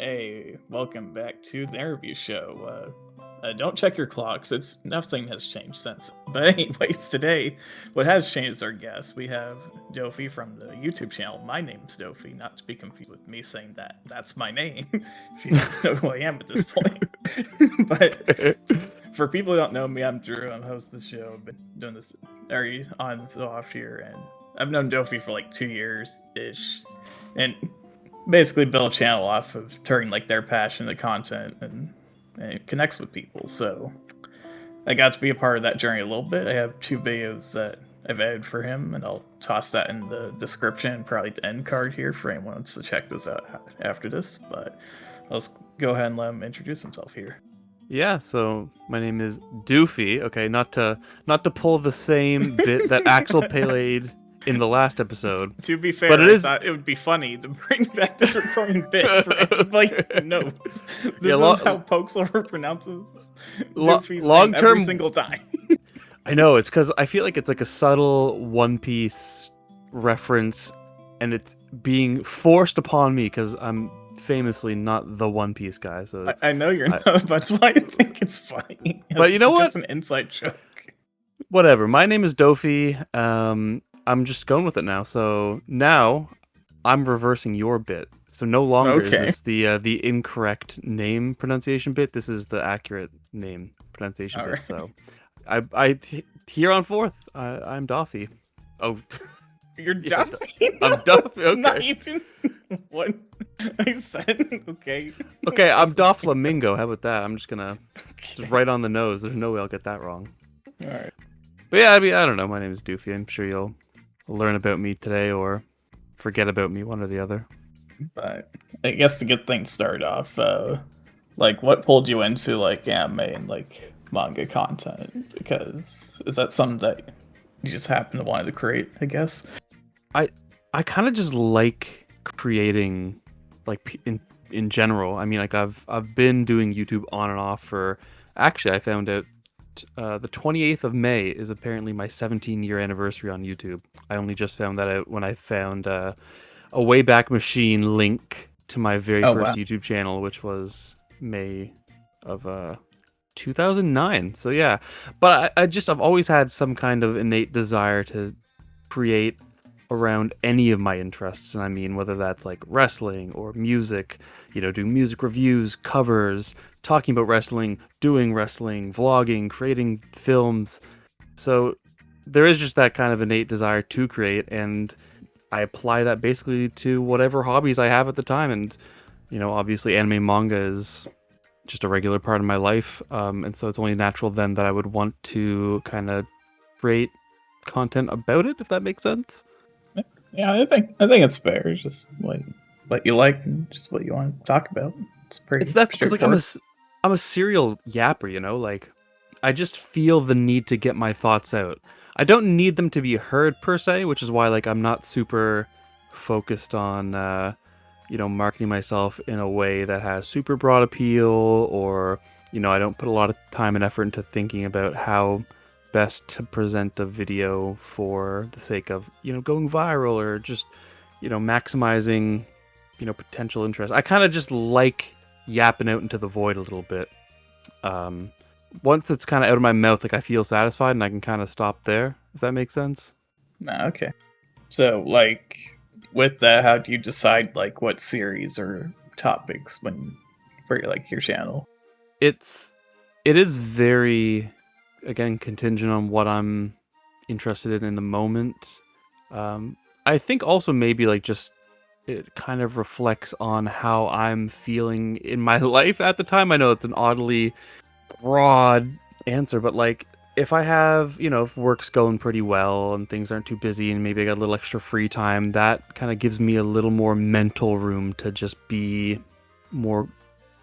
Hey, welcome back to the interview show. Don't check your clocks. It's nothing has changed since. But anyways, today, what has changed is our guest. We have Dofi from the YouTube channel. My name's Dofi, not to be confused with me saying that that's my name. If you don't know who I am at this point, but for people who don't know me, I'm Drew. I'm host of the show. I've been doing this very on and so off here, and I've known Dofi for like 2 years ish, and basically build a channel off of turning like their passion to content and it connects with people. So I got to be a part of that journey a little bit. I have 2 videos that I've added for him, and I'll toss that in the description and probably the end card here for anyone who wants to check those out after this. But let's go ahead and let him introduce himself here. Yeah, so my name is Doofy. Okay, not to pull the same bit that Axel played in the last episode. To be fair, but I thought it would be funny to bring back this recurring bit for anybody who knows. This is how Pokeslover pronounces Doofy's name every single time. I know, it's because I feel like it's like a subtle One Piece reference, and it's being forced upon me because I'm famously not the One Piece guy. So I know you're not, that's why I think it's funny. But you know what? It's an inside joke. Whatever. My name is Dofi. I'm just going with it now. So now I'm reversing your bit. So no longer is this the incorrect name pronunciation bit. This is the accurate name pronunciation bit. Right. So I here on forth, I'm Doffy. Oh, you're Duffy? I'm Duffy. Okay. Not even what I said. Okay. Okay, I'm Doflamingo. How about that? I'm just gonna just right on the nose. There's no way I'll get that wrong. All right. But yeah, I mean, I don't know. My name is Doofy. I'm sure you'll learn about me today or forget about me, one or the other. But I guess to get things started off, like what pulled you into like anime and like manga content? Because is that something that you just happen to want to create, I guess? I kind of just like creating, like in general. I mean, like I've been doing YouTube on and off for. Actually, I found out the 28th of May is apparently my 17-year anniversary on YouTube. I only just found that out when I found a Wayback Machine link to my very first YouTube channel, which was May of 2009. So yeah, but I've always had some kind of innate desire to create around any of my interests, and I mean whether that's like wrestling or music, do music reviews, covers, talking about wrestling, doing wrestling, vlogging, creating films. So there is just that kind of innate desire to create, and I apply that basically to whatever hobbies I have at the time. And obviously anime manga is just a regular part of my life, and so it's only natural then that I would want to kind of create content about it, if that makes sense. Yeah, I think it's fair. It's just what you like and just what you want to talk about. It's pretty. It's that because like I'm a serial yapper, like I just feel the need to get my thoughts out. I don't need them to be heard per se, which is why like I'm not super focused on marketing myself in a way that has super broad appeal, or I don't put a lot of time and effort into thinking about how best to present a video for the sake of going viral or just maximizing potential interest. I kind of just like yapping out into the void a little bit. Once it's kind of out of my mouth, like I feel satisfied and I can kind of stop there, if that makes sense. Okay. So like with that, how do you decide like what series or topics for like your channel? It is very, again, contingent on what I'm interested in the moment. I think also maybe like just it kind of reflects on how I'm feeling in my life at the time. I know it's an oddly broad answer, but like if I have, if work's going pretty well and things aren't too busy and maybe I got a little extra free time, that kind of gives me a little more mental room to just be more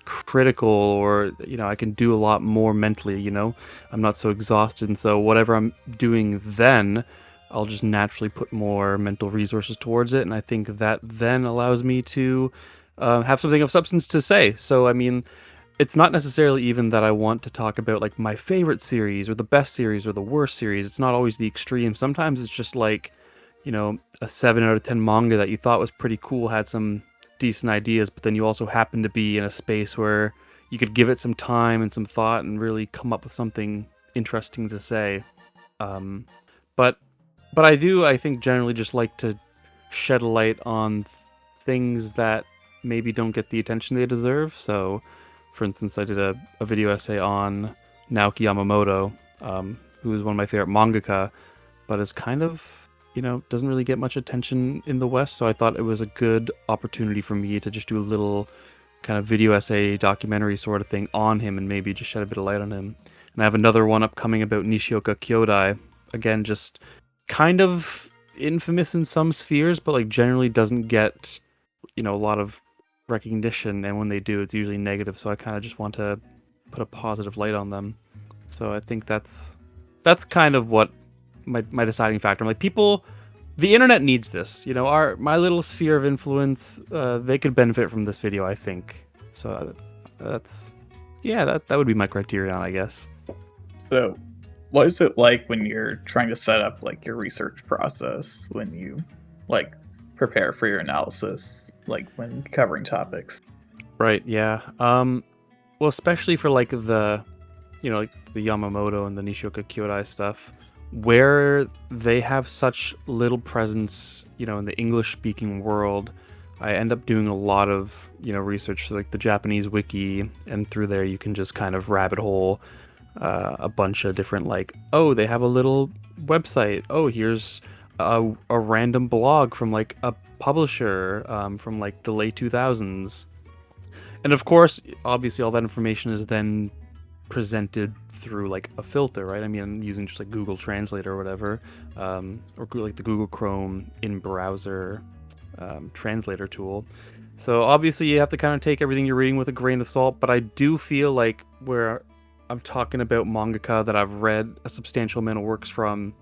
critical, or I can do a lot more mentally. I'm not so exhausted, and so whatever I'm doing then, I'll just naturally put more mental resources towards it, and I think that then allows me to have something of substance to say. So I mean, it's not necessarily even that I want to talk about like my favorite series or the best series or the worst series. It's not always the extreme. Sometimes it's just like a 7 out of 10 manga that you thought was pretty cool, had some decent ideas, but then you also happen to be in a space where you could give it some time and some thought and really come up with something interesting to say. Um, but I think generally just like to shed a light on things that maybe don't get the attention they deserve. So, for instance, I did a video essay on Naoki Yamamoto, who is one of my favorite mangaka, but is kind of, doesn't really get much attention in the West. So I thought it was a good opportunity for me to just do a little kind of video essay documentary sort of thing on him and maybe just shed a bit of light on him. And I have another one upcoming about Nishioka Kyodai. Again, just kind of infamous in some spheres, but like generally doesn't get, a lot of recognition. And when they do, it's usually negative. So I kind of just want to put a positive light on them. So I think that's kind of what my deciding factor. I'm like, people, the internet needs this. My little sphere of influence, they could benefit from this video, I think. So that would be my criterion, I guess. So, what is it like when you're trying to set up like your research process when you like prepare for your analysis, like when covering topics? Right. Yeah. Well, especially for like the Yamamoto and the Nishioka Kyodai stuff, where they have such little presence, in the English-speaking world. I end up doing a lot of, research, like the Japanese wiki, and through there you can just kind of rabbit hole a bunch of different, like, oh, they have a little website. Oh, here's a random blog from like a publisher from like the late 2000s. And of course, obviously, all that information is then presented through like a filter, right? I mean, I'm using just like Google Translate or whatever, or like the Google Chrome in-browser translator tool. So obviously you have to kind of take everything you're reading with a grain of salt, but I do feel like where I'm talking about mangaka that I've read a substantial amount of works from,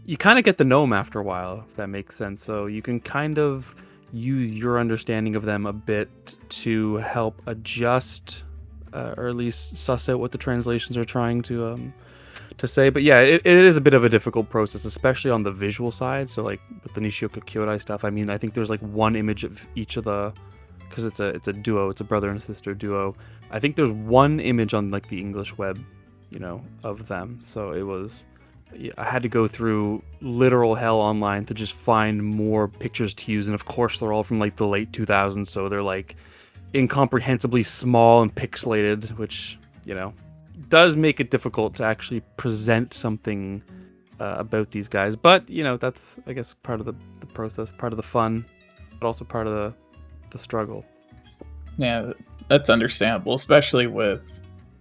you kind of get to know them after a while, if that makes sense. So you can kind of use your understanding of them a bit to help adjust or at least suss out what the translations are trying to say. But yeah, it is a bit of a difficult process, especially on the visual side. So like with the Nishioka Kyodai stuff, I mean, I think there's like one image of each of the, because it's a duo, it's a brother and sister duo. I think there's one image on like the English web, of them. So it was, I had to go through literal hell online to just find more pictures to use. And of course they're all from like the late 2000s. So they're like incomprehensibly small and pixelated, which, does make it difficult to actually present something about these guys. But, that's, I guess, part of the process, part of the fun, but also part of the struggle. Yeah, that's understandable, especially with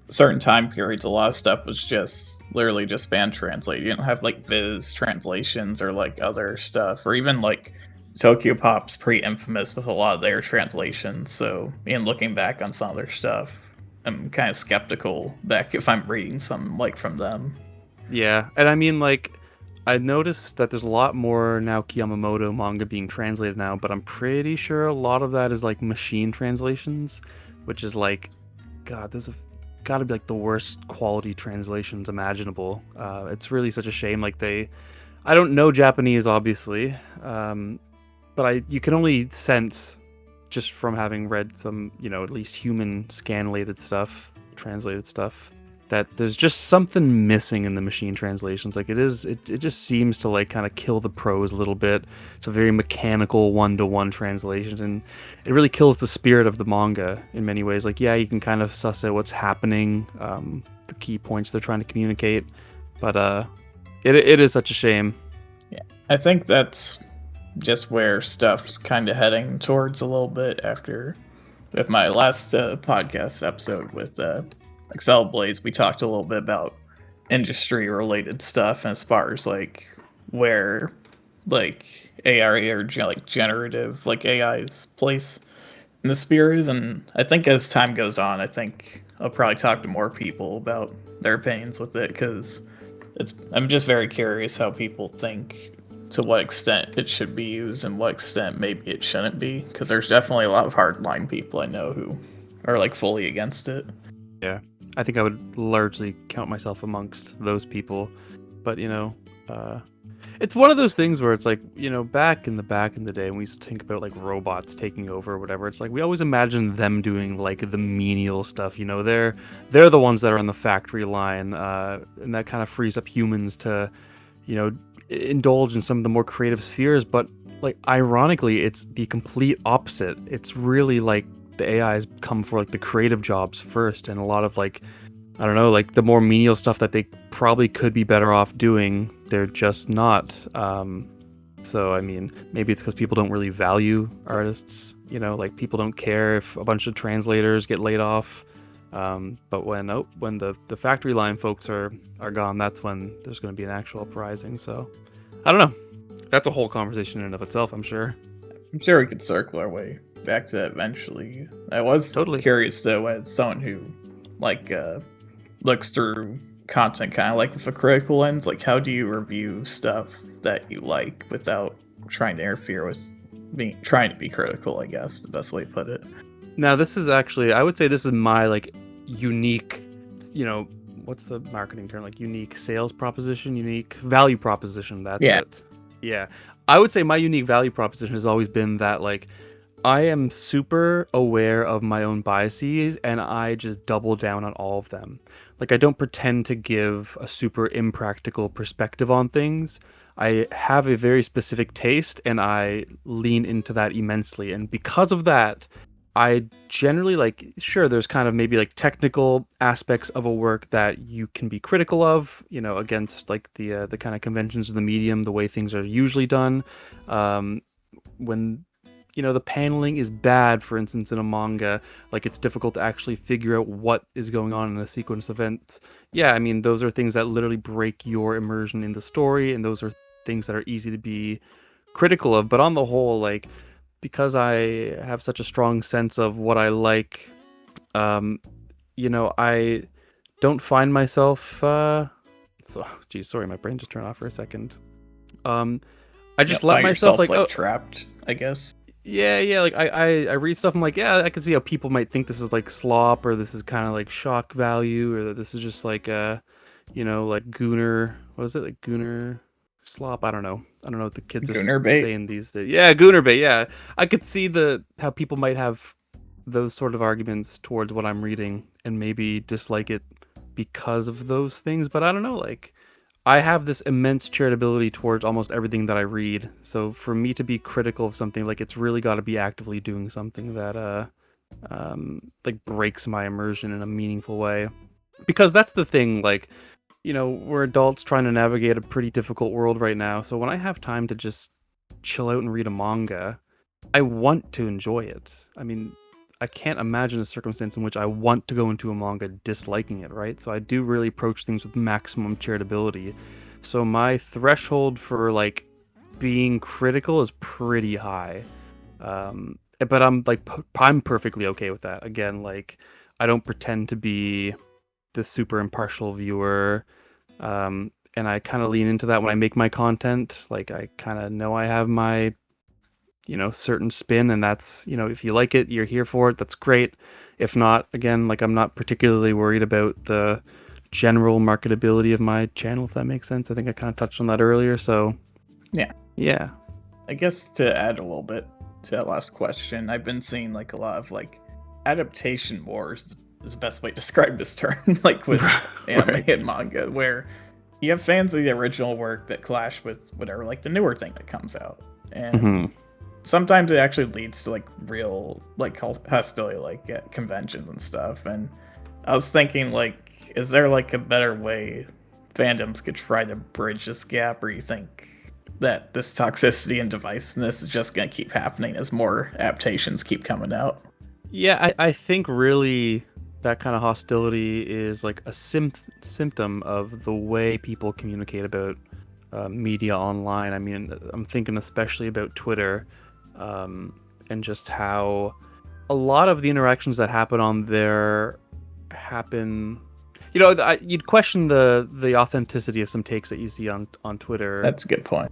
certain time periods. A lot of stuff was just literally just fan translated. You don't have like Viz translations or like other stuff, or even like Tokyo Pop's pretty infamous with a lot of their translations. So, in looking back on some of their stuff, I'm kind of skeptical back if I'm reading some like from them. Yeah, and I mean, like, I noticed that there's a lot more Naoki Yamamoto manga being translated now, but I'm pretty sure a lot of that is like machine translations, which is like, God, there's got to be like the worst quality translations imaginable. It's really such a shame. Like I don't know Japanese, obviously, but you can only sense just from having read some, at least human scanlated stuff, translated stuff, that there's just something missing in the machine translations. Like it just seems to like kind of kill the prose a little bit. It's a very mechanical one-to-one translation, and it really kills the spirit of the manga in many ways. Like, yeah, you can kind of suss out what's happening, the key points they're trying to communicate, but it is such a shame. Yeah, I think that's just where stuff's kind of heading towards a little bit after with my last podcast episode with Excel Blaze. We talked a little bit about industry related stuff, and as far as like where like AI or like generative like AI's place in the sphere is. And I think as time goes on, I think I'll probably talk to more people about their opinions with it, because I'm just very curious how people think to what extent it should be used and what extent maybe it shouldn't be, because there's definitely a lot of hardline people I know who are like fully against it. Yeah, I think I would largely count myself amongst those people, but It's one of those things where it's like, back in the day when we used to think about like robots taking over or whatever, it's like we always imagine them doing like the menial stuff. They're the ones that are on the factory line, and that kind of frees up humans to, indulge in some of the more creative spheres. But like ironically, it's the complete opposite. It's really like the AIs come for like the creative jobs first, and a lot of like, I don't know, like the more menial stuff that they probably could be better off doing, they're just not. So, I mean, maybe it's because people don't really value artists, like people don't care if a bunch of translators get laid off. But when the factory line folks are gone, that's when there's going to be an actual uprising. So, I don't know. That's a whole conversation in and of itself, I'm sure. I'm sure we could circle our way back to that eventually. I was Totally curious, though, as someone who, like, looks through content kind of like with a critical lens, like how do you review stuff that you like without trying to interfere with trying to be critical, I guess the best way to put it. Now this is actually, I would say this is my like unique, what's the marketing term, like unique sales proposition, unique value proposition. That's it. Yeah, I would say my unique value proposition has always been that like I am super aware of my own biases and I just double down on all of them. Like I don't pretend to give a super impractical perspective on things. I have a very specific taste and I lean into that immensely. And because of that, I generally like, sure, there's kind of maybe like technical aspects of a work that you can be critical of, against like the kind of conventions of the medium, the way things are usually done. When the paneling is bad, for instance, in a manga, like it's difficult to actually figure out what is going on in a sequence of events. Yeah, I mean, those are things that literally break your immersion in the story, and those are things that are easy to be critical of. But on the whole, like, because I have such a strong sense of what I like, I don't find myself, sorry, my brain just turned off for a second. I just let myself like trapped, I guess. Yeah, like I read stuff, I'm like, yeah, I can see how people might think this is like slop, or this is kind of like shock value, or that this is just like like Gooner, what is it, like Gooner slop? I don't know what the kids are saying these days. Yeah, Gooner bait, yeah. I could see how people might have those sort of arguments towards what I'm reading and maybe dislike it because of those things, but I don't know, like I have this immense charitability towards almost everything that I read. So for me to be critical of something, like it's really got to be actively doing something that like breaks my immersion in a meaningful way. Because that's the thing, like, we're adults trying to navigate a pretty difficult world right now. So when I have time to just chill out and read a manga, I want to enjoy it. I mean, I can't imagine a circumstance in which I want to go into a manga disliking it, right? So I do really approach things with maximum charitability. So my threshold for like being critical is pretty high. But I'm perfectly okay with that. Again, like I don't pretend to be this super impartial viewer. And I kind of lean into that when I make my content. Like I kind of know I have my certain spin, and that's, if you like it, you're here for it, that's great. If not, again, like I'm not particularly worried about the general marketability of my channel, if that makes sense. I think I kind of touched on that earlier, so yeah. I guess to add a little bit to that last question, I've been seeing like a lot of like adaptation wars is the best way to describe this term, like with anime and manga, where you have fans of the original work that clash with whatever, like the newer thing that comes out, and sometimes it actually leads to like real like hostility, like at conventions and stuff. And I was thinking, like, is there like a better way fandoms could try to bridge this gap, or you think that this toxicity and divisiveness is just going to keep happening as more adaptations keep coming out? Yeah, I think really that kind of hostility is like a symptom of the way people communicate about media online. I mean, I'm thinking especially about Twitter, and just how a lot of the interactions that happen on there happen. You'd question the authenticity of some takes that you see on Twitter. That's a good point.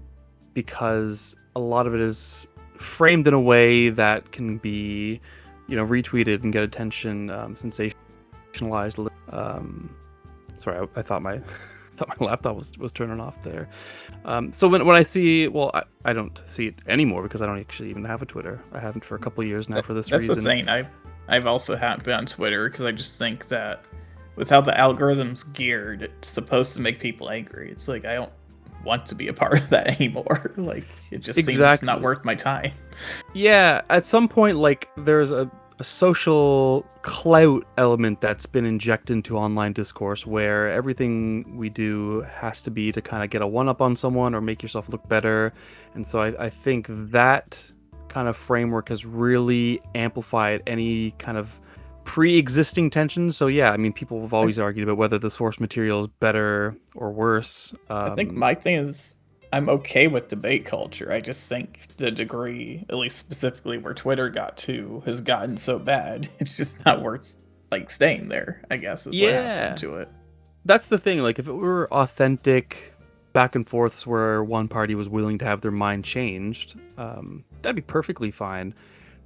Because a lot of it is framed in a way that can be, retweeted and get attention, sensationalized. Sorry, I thought thought my laptop was turning off there. So when I see, well, I don't see it anymore because I don't actually even have a Twitter. I haven't for a couple of years now for this That's reason. the thing. I've also haven't been on Twitter because I just think that with how the algorithm's geared, it's supposed to make people angry. It's like I don't want to be a part of that anymore. Like it just seems not Exactly. worth my time. Yeah, at some point, like there's a social clout element that's been injected into online discourse where everything we do has to be to kind of get a one up on someone or make yourself look better. And so I think that kind of framework has really amplified any kind of pre-existing tensions. So yeah, I mean, people have always argued about whether the source material is better or worse. I think my thing is I'm okay with debate culture. I just think the degree, at least specifically where Twitter got to, has gotten so bad. It's just not worth like staying there, I guess is what happened Yeah, to it. that's the thing. Like, if it were authentic back and forths where one party was willing to have their mind changed, that'd be perfectly fine.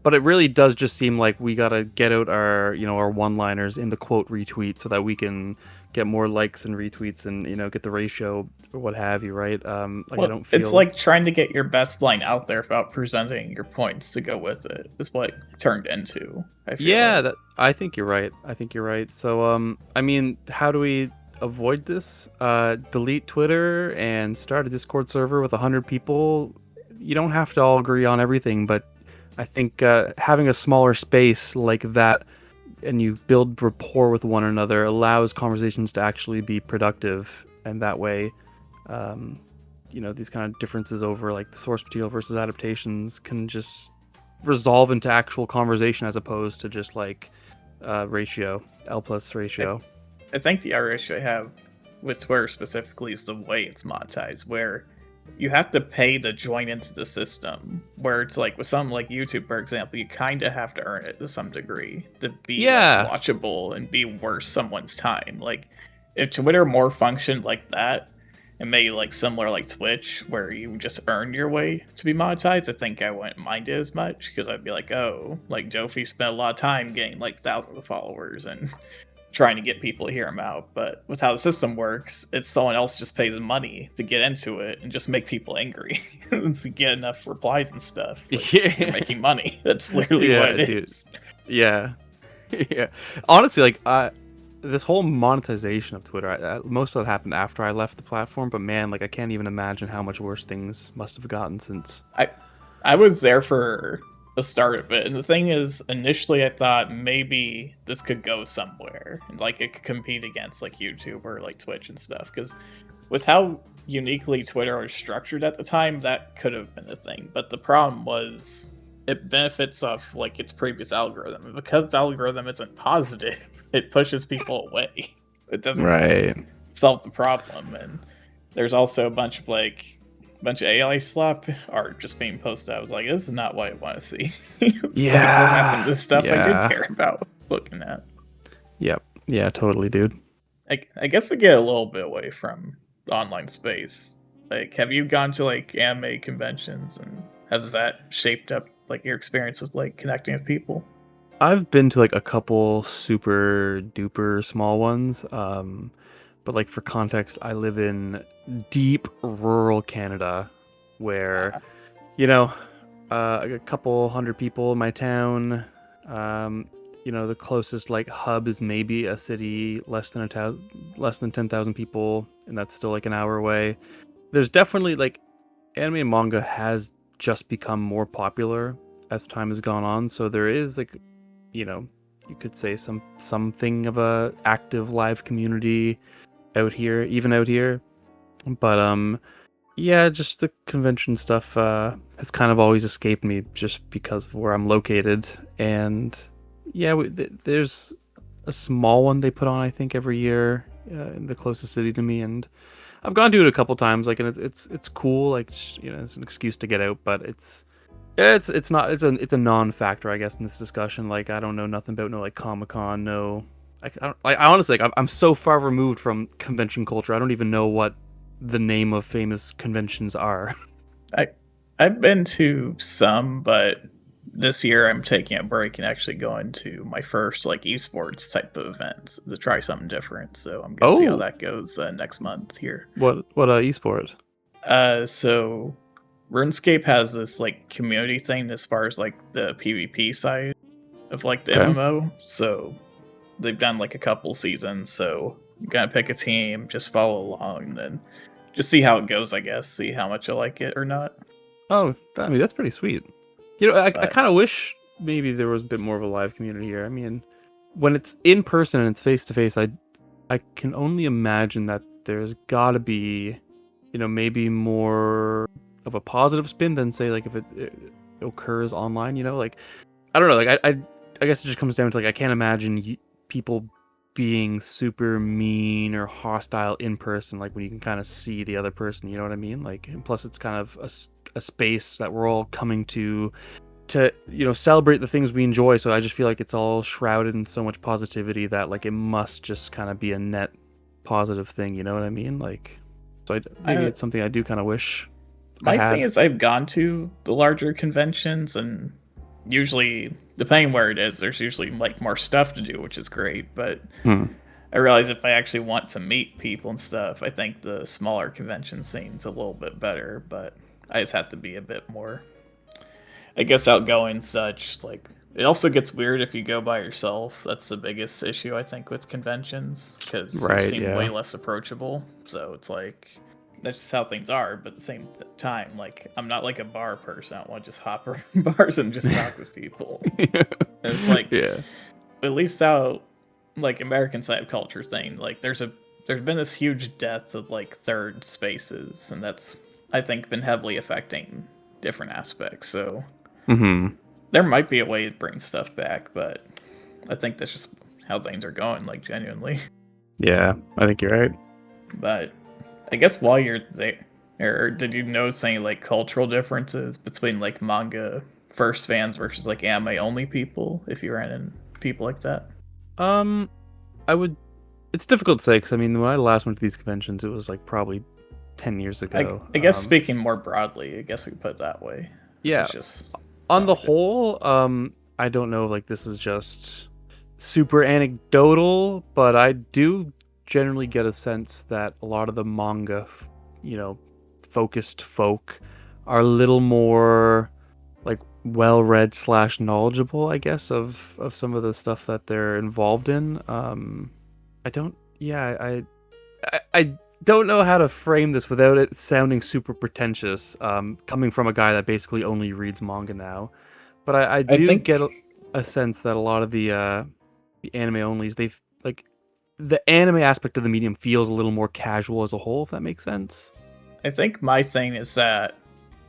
But it really does just seem like we gotta get out our, our one-liners in the quote retweet so that we can get more likes and retweets and get the ratio or what have you, right? Like I Well, don't it's feel. like trying to get your best line out there without presenting your points to go with it. Is what it turned into. I feel Yeah, like. I think you're right. I think you're right. So, I mean, how do we avoid this? Delete Twitter and start a Discord server with 100 people. You don't have to all agree on everything, but I think having a smaller space like that and you build rapport with one another allows conversations to actually be productive. And that way, um, these kind of differences over like the source material versus adaptations can just resolve into actual conversation as opposed to just like ratio, L plus ratio. I think the other issue I have with Twitter specifically is the way it's monetized, where you have to pay to join into the system. Where it's like with something like YouTube, for example, you kind of have to earn it to some degree to be like Yeah. watchable and be worth someone's time. Like if Twitter more functioned like that and made like similar like Twitch, where you just earn your way to be monetized, I think I wouldn't mind it as much because I'd be like, oh, like Jofi spent a lot of time getting like thousands of followers and trying to get people to hear him out. But with how the system works, it's someone else just pays money to get into it and just make people angry and to get enough replies and stuff. Like, you're Yeah. making money. That's literally Yeah, what it dude. is. Yeah. Yeah. Honestly, like this whole monetization of Twitter, most of it happened after I left the platform, but man, like I can't even imagine how much worse things must have gotten since. I was there for the start of it, and the thing is, initially I thought maybe this could go somewhere, and like it could compete against like YouTube or like Twitch and stuff. Because with how uniquely Twitter was structured at the time, that could have been a thing. But the problem was it benefits off like its previous algorithm, and because the algorithm isn't positive, it pushes people away. It doesn't Right. solve the problem, and there's also a bunch of AI slop art just being posted. I was like, this is not what I want to see. It's like, what happened to the stuff I did care about looking at? Yep. Yeah, totally, dude. I guess to get a little bit away from the online space, like, have you gone to like anime conventions, and has that shaped up like your experience with like connecting with people? I've been to like a couple super duper small ones. But like for context, I live in deep rural Canada where, Uh, you know, a couple hundred people in my town. Um, the closest like hub is maybe a city less than 10,000 people, and that's still like an hour away. There's definitely like anime and manga has just become more popular as time has gone on, so there is like, you could say something of a active live community even out here. But yeah, just the convention stuff has kind of always escaped me just because of where I'm located. And yeah, there's a small one they put on, I think, every year in the closest city to me, and I've gone to it a couple times. Like, and it's cool. Like, it's an excuse to get out, but it's not it's a non-factor, I guess, in this discussion. Like, I don't know nothing about no like Comic-Con, no. I honestly, like, I'm so far removed from convention culture. I don't even know what the name of famous conventions are. I've been to some, but this year I'm taking a break and actually going to my first like esports type of events to try something different. So I'm gonna see how Oh, that goes next month here. what esport? So RuneScape has this like community thing as far as like the PvP side of like the Okay. MMO. So they've done like a couple seasons. So I'm gonna pick a team, just follow along, and then just see how it goes. I guess see how much I like it or not. Oh, I mean that's pretty sweet. You know, I But kind of wish maybe there was a bit more of a live community here. I mean, when it's in person and it's face to face, I can only imagine that there's got to be, you know, maybe more of a positive spin than say like if it occurs online. You know, like I don't know, like I guess it just comes down to like I can't imagine people being super mean or hostile in person, like when you can kind of see the other person. You know what I mean? Like, and plus it's kind of a space that we're all coming to you know celebrate the things we enjoy. So I just feel like it's all shrouded in so much positivity that like it must just kind of be a net positive thing. You know what I mean? Like, so maybe I, it's something I do kind of wish I my thing had. is, I've gone to the larger conventions, and usually, depending where it is, there's usually like more stuff to do, which is great. But Hmm. I realize if I actually want to meet people and stuff, I think the smaller convention scene's a little bit better. But I just have to be a bit more, I guess, outgoing, such like. It also gets weird if you go by yourself. That's the biggest issue I think with conventions because you Right. seem way Yeah. less approachable. So it's like that's just how things are. But at the same time, like I'm not like a bar person. I don't want to just hop around bars and just talk with people. And it's like Yeah. at least how like American side of culture thing. Like there's been this huge death of like third spaces, and that's I think been heavily affecting different aspects. So Hmm. there might be a way to bring stuff back, but I think that's just how things are going, like genuinely. Yeah. I think you're right. But I guess while you're there, or did you notice any like cultural differences between like manga first fans versus like anime only people? If you ran into people like that, Um, I would. It's difficult to say because I mean, when I last went to these conventions, it was like probably 10 years I ago. I guess speaking more broadly, I guess we could put it that way. Yeah. It's just On the okay. whole, I don't know. Like this is just super anecdotal, but I do generally get a sense that a lot of the manga, you know, focused folk are a little more like well-read slash knowledgeable, I guess, of some of the stuff that they're involved in. I don't. Yeah, I don't know how to frame this without it sounding super pretentious. Coming from a guy that basically only reads manga now, but I I do think get a sense that a lot of the anime onlys, they've like the anime aspect of the medium feels a little more casual as a whole, if that makes sense. I think my thing is that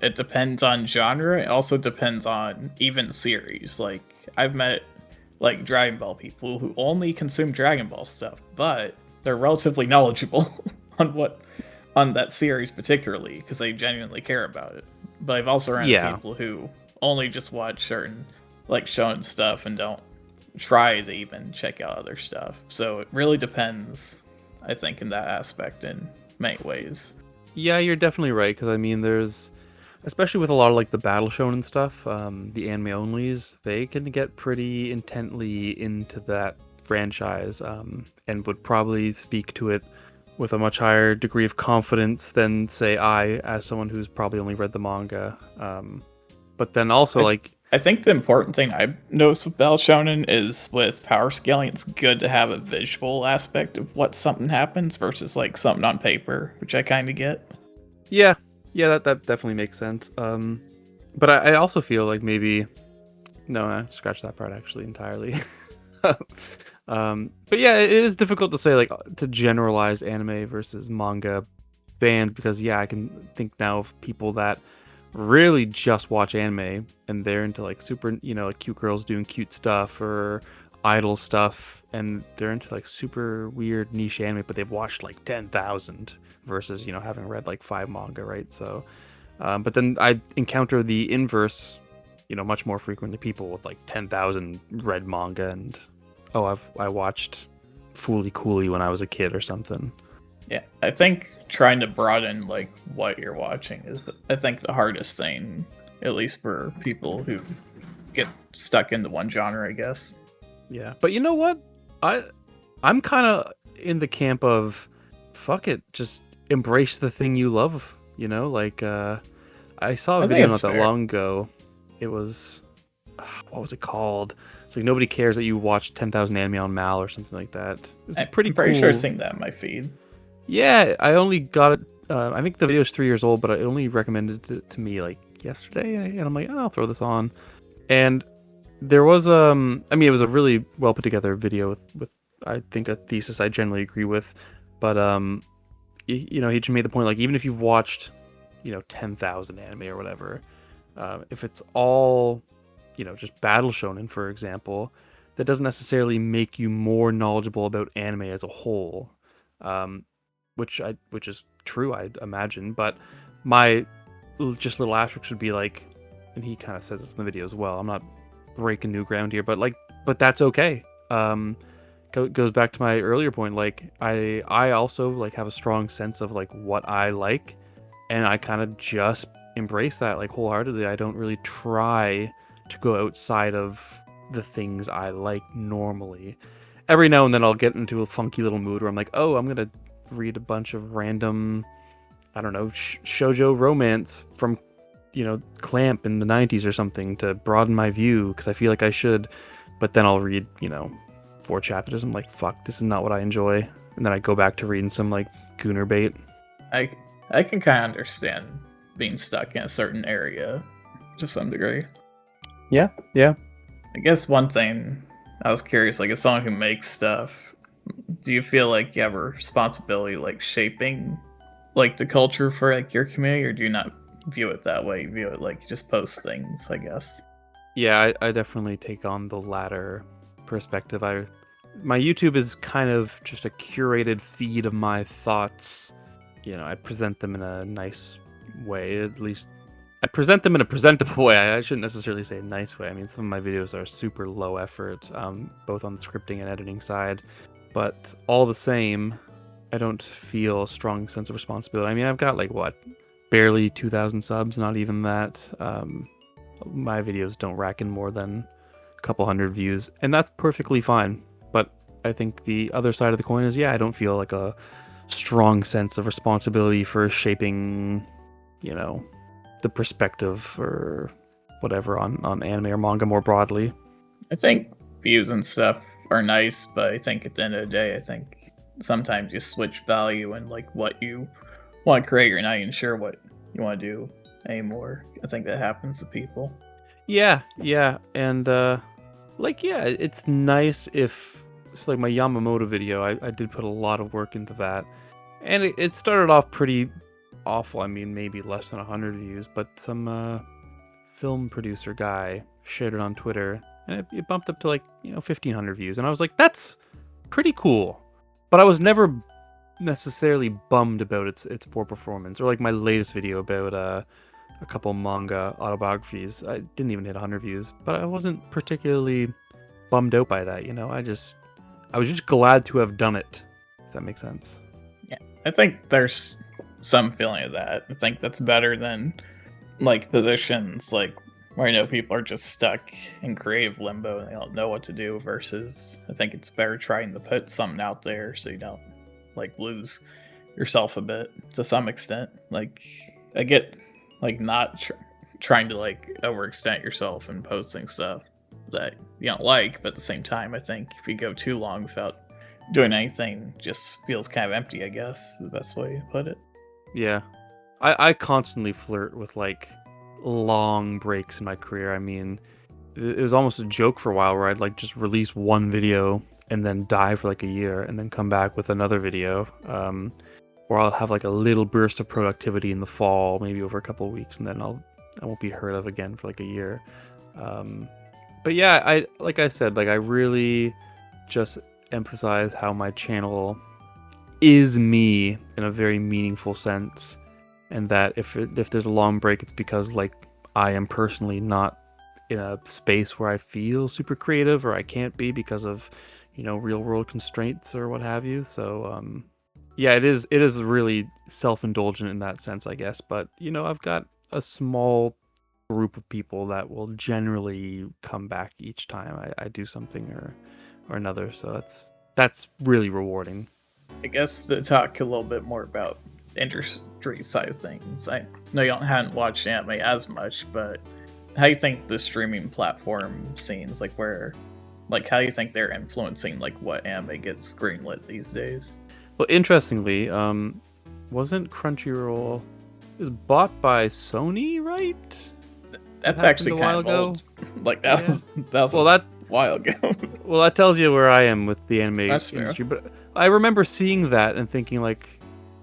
it depends on genre. It also depends on even series. Like I've met like Dragon Ball people who only consume Dragon Ball stuff, but they're relatively knowledgeable on what on that series particularly because they genuinely care about it. But I've also run into Yeah. people who only just watch certain like shown stuff and don't try to even check out other stuff. So it really depends, I think, in that aspect in many ways. Yeah, you're definitely right, because I mean, there's, especially with a lot of like the battle shonen stuff, the anime onlys, they can get pretty intently into that franchise, and would probably speak to it with a much higher degree of confidence than, say, I, as someone who's probably only read the manga. But then also, I like, I think the important thing I've noticed with Battle Shonen is with power scaling, it's good to have a visual aspect of what something happens versus like something on paper, which I kind of get. yeah, yeah, that definitely makes sense. But I also feel like maybe no, scratch that part actually entirely. But yeah, it is difficult to say like to generalize anime versus manga fans because yeah, I can think now of people that really just watch anime and they're into like super, you know, like cute girls doing cute stuff or idol stuff, and they're into like super weird niche anime, but they've watched like 10,000 versus, you know, having read like 5 manga, right? So, but then I encounter the inverse, you know, much more frequently, people with like 10,000 read manga and oh, I watched Fooly Cooly when I was a kid or something. Yeah, I think trying to broaden like what you're watching is I think the hardest thing, at least for people who get stuck into one genre, I guess. Yeah, but you know what? I'm kind of in the camp of fuck it, just embrace the thing you love. You know, like I saw a I think video it's not that fair. long ago. It was what was it called? It's like nobody cares that you watched 10,000 anime on Mal or something like that. It's a pretty I'm pretty cool. sure I've seen that in my feed. Yeah, I only got it. I think the video is 3 years old, but it only recommended it to me like yesterday, and I'm like, oh, I'll throw this on. And there was I mean, it was a really well put together video with I think a thesis I generally agree with, but you know, he just made the point like even if you've watched, you know, 10,000 anime or whatever, if it's all, you know, just battle shonen, for example, that doesn't necessarily make you more knowledgeable about anime as a whole, um, which is true, I'd imagine. But my just little asterisk would be like, and he kind of says this in the video as well. I'm not breaking new ground here, but like, but that's okay. Goes back to my earlier point. Like, I also like have a strong sense of like what I like, and I kind of just embrace that like wholeheartedly. I don't really try to go outside of the things I like normally. Every now and then I'll get into a funky little mood where I'm like, oh, I'm gonna read a bunch of random, I don't know, shoujo romance from, you know, Clamp in the 90s or something to broaden my view because I feel like I should. But then I'll read, you know, 4 chapters. I'm like, fuck, this is not what I enjoy. And then I go back to reading some like Gooner bait. I can kind of understand being stuck in a certain area to some degree. Yeah. I guess one thing I was curious, like as someone who makes stuff, do you feel like you have a responsibility like shaping like the culture for like your community, or do you not view it that way? You view it like you just post things, I guess. Yeah, I definitely take on the latter perspective. My YouTube is kind of just a curated feed of my thoughts. You know, I present them in a nice way, at least. I present them in a presentable way. I shouldn't necessarily say a nice way. I mean, some of my videos are super low effort, both on the scripting and editing side. But all the same, I don't feel a strong sense of responsibility. I mean, I've got like, what, barely 2,000 subs, not even that. My videos don't rack in more than a couple hundred views, and that's perfectly fine. But I think the other side of the coin is, yeah, I don't feel like a strong sense of responsibility for shaping, you know, the perspective or whatever on anime or manga more broadly. I think views and stuff are nice, but I think at the end of the day, I think sometimes you switch value and like what you want to create, you're not even sure what you want to do anymore. I think that happens to people. Yeah, and like, yeah, it's nice if it's like my Yamamoto video. I did put a lot of work into that, and it started off pretty awful. I mean, maybe less than 100 views, but some film producer guy shared it on Twitter, and it bumped up to like, you know, 1,500 views, and I was like, that's pretty cool. But I was never necessarily bummed about its poor performance, or like my latest video about a couple manga autobiographies. I didn't even hit 100 views, but I wasn't particularly bummed out by that. You know, I was just glad to have done it. If that makes sense. Yeah, I think there's some feeling of that. I think that's better than like positions like where I know people are just stuck in creative limbo and they don't know what to do. Versus, I think it's better trying to put something out there so you don't like lose yourself a bit to some extent. Like I get like not trying to like overextend yourself and posting stuff that you don't like, but at the same time, I think if you go too long without doing anything, just feels kind of empty. I guess is the best way to put it. Yeah, I constantly flirt with like long breaks in my career. I mean, it was almost a joke for a while where I'd like just release one video and then die for like a year and then come back with another video. Or I'll have like a little burst of productivity in the fall, maybe over a couple of weeks, and then I won't be heard of again for like a year. But yeah, like I said, like I really just emphasize how my channel is me in a very meaningful sense, and that if there's a long break, it's because like I am personally not in a space where I feel super creative, or I can't be because of, you know, real world constraints or what have you. So yeah, it is really self-indulgent in that sense, I guess. But, you know, I've got a small group of people that will generally come back each time I do something or another. So that's really rewarding. I guess to talk a little bit more about industry size things. I know you haven't watched anime as much, but how do you think the streaming platform scenes, like where, like how do you think they're influencing like what anime gets greenlit these days? Well, interestingly, wasn't Crunchyroll it was bought by Sony, right? That That's happened actually a kind while of ago. old. Like that Yeah. was that was Well, a that while ago. well that tells you where I am with the anime That's fair. industry. But I remember seeing that and thinking like,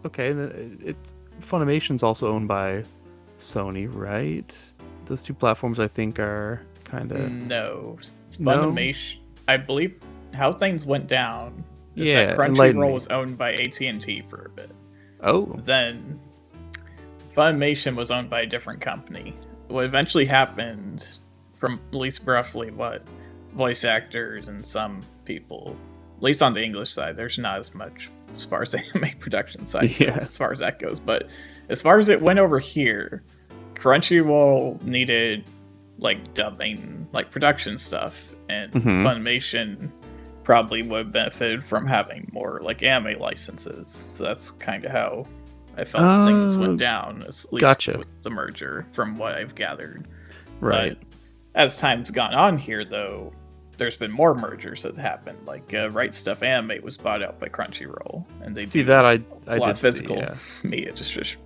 okay, it's Funimation's also owned by Sony, right? Those two platforms I think are kind of No, no. Funimation. I believe how things went down is that Yeah, enlighten Crunchyroll me. was owned by AT&T for a bit. Oh, Then Funimation was owned by a different company. What eventually happened, from at least roughly what voice actors and some people, at least on the English side, there's not as much as far as the anime production side goes, yeah. as far as that goes. But as far as it went over here, Crunchyroll needed like dubbing, like production stuff, and Mm-hmm. Funimation probably would have benefited from having more like anime licenses. So that's kind of how I felt things went down, at least Gotcha. with the merger, from what I've gathered. Right. But as time's gone on here, though, there's been more mergers that happened. Like Right Stuff Anime was bought out by Crunchyroll, and they See do that a I lot did of see, physical yeah. media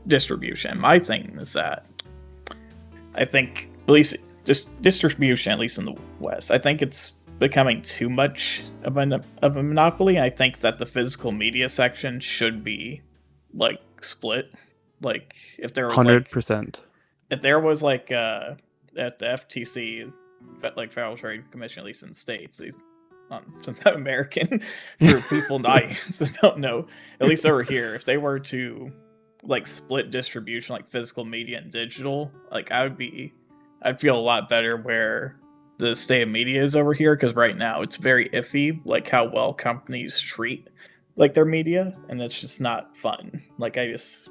distribution. My thing is that I think, at least just distribution, at least in the West, I think it's becoming too much of a monopoly. I think that the physical media section should be like split. Like if there was like 100%. if there was like at the FTC, like Federal Trade Commission, at least in the states, these since I'm American, for people not that don't know, at least over here, if they were to like split distribution, like physical media and digital, like I'd feel a lot better where the state of media is over here, because right now it's very iffy, like how well companies treat like their media, and it's just not fun. Like I just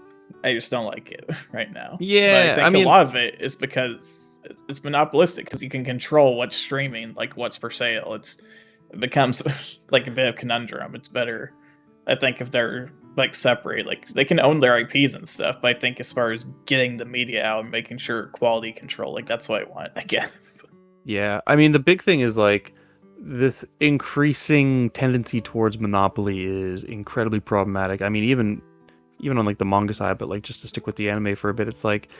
don't like it right now. But I Yeah, I think a mean, lot of it is because it's monopolistic, because you can control what's streaming, like what's for sale. It becomes like a bit of conundrum. It's better, I think, if they're like separate, like they can own their IPs and stuff. But I think as far as getting the media out and making sure quality control, like that's what I want, I guess. yeah. I mean, the big thing is like this increasing tendency towards monopoly is incredibly problematic. I mean, even on like the manga side, but like just to stick with the anime for a bit, it's like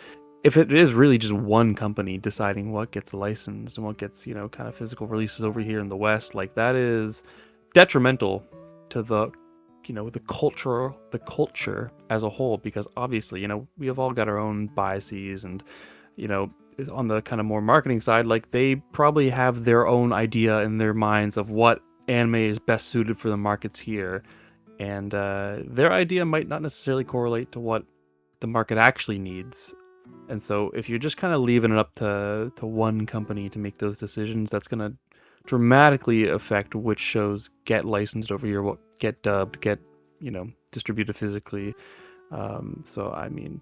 if it is really just one company deciding what gets licensed and what gets, kind of physical releases over here in the West, like that is detrimental to the culture as a whole, because obviously, we have all got our own biases and, you know, is on the kind of more marketing side, like they probably have their own idea in their minds of what anime is best suited for the markets here, and their idea might not necessarily correlate to what the market actually needs. And so if you're just kind of leaving it up to one company to make those decisions, that's going to dramatically affect which shows get licensed over here, what get dubbed, get, distributed physically. So I mean,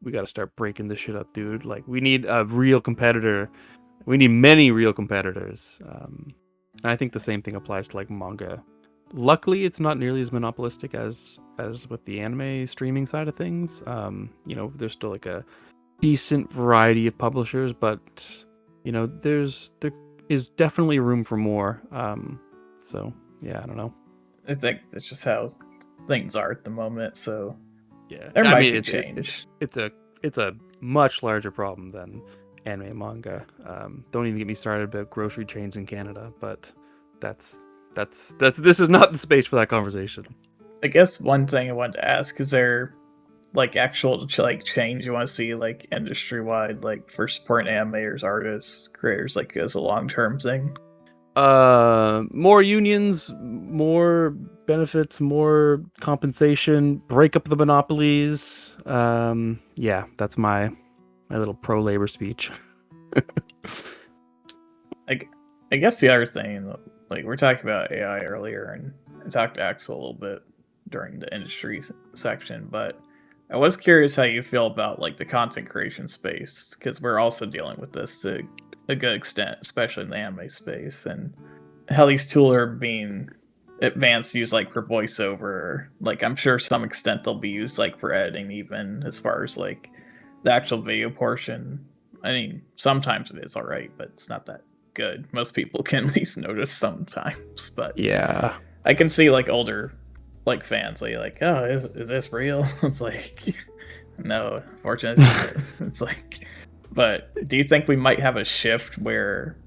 we got to start breaking this shit up, dude. Like we need a real competitor. We need many real competitors. And I think the same thing applies to like manga. Luckily, it's not nearly as monopolistic as with the anime streaming side of things. There's still like a decent variety of publishers, but there is definitely room for more. So yeah, I don't know. I think that's just how things are at the moment. So Yeah, there I might mean be it's change. it's a it's a much larger problem than anime and manga. Don't even get me started about grocery chains in Canada, but that's this is not the space for that conversation. I guess one thing I wanted to ask, is there like actual like change you want to see, like industry wide, like for supporting animators, artists, creators, like as a long term thing? More unions, more benefits, more compensation, break up the monopolies. Yeah, that's my little pro labor speech. Like, I guess the other thing, like we're talking about AI earlier, and I talked to Axel a little bit during the industry section, but I was curious how you feel about like the content creation space because we're also dealing with this to a good extent, especially in the anime space, and how these tools are being advanced used like for voiceover. Like I'm sure some extent they'll be used like for editing, even as far as like the actual video portion. I mean, sometimes it is all right, but it's not that good. Most people can at least notice sometimes, but Yeah. I can see like older like fans like, oh, is this real? It's like, no, fortunately, it's like, but do you think we might have a shift where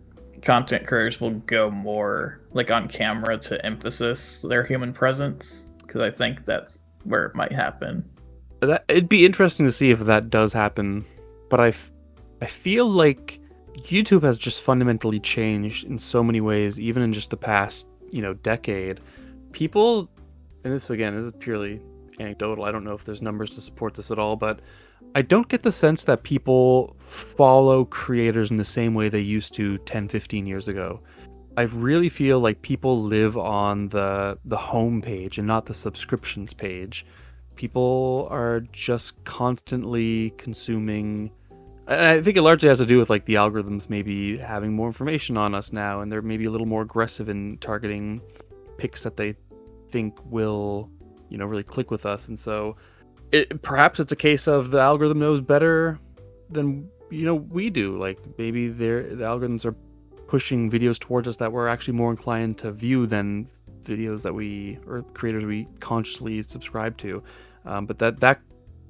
content creators will go more like on camera to emphasis their human presence? Because I think that's where it might happen. It'd be interesting to see if that does happen, but I feel like YouTube has just fundamentally changed in so many ways, even in just the past, decade. People, and this again, this is purely anecdotal. I don't know if there's numbers to support this at all, but I don't get the sense that people follow creators in the same way they used to 10, 15 years ago. I really feel like people live on the home page and not the subscriptions page. People are just constantly consuming, and I think it largely has to do with like the algorithms maybe having more information on us now, and they're maybe a little more aggressive in targeting picks that they think will, really click with us. And so perhaps it's a case of the algorithm knows better than we do. Like maybe the algorithms are pushing videos towards us that we're actually more inclined to view than videos that we or creators we consciously subscribe to. But that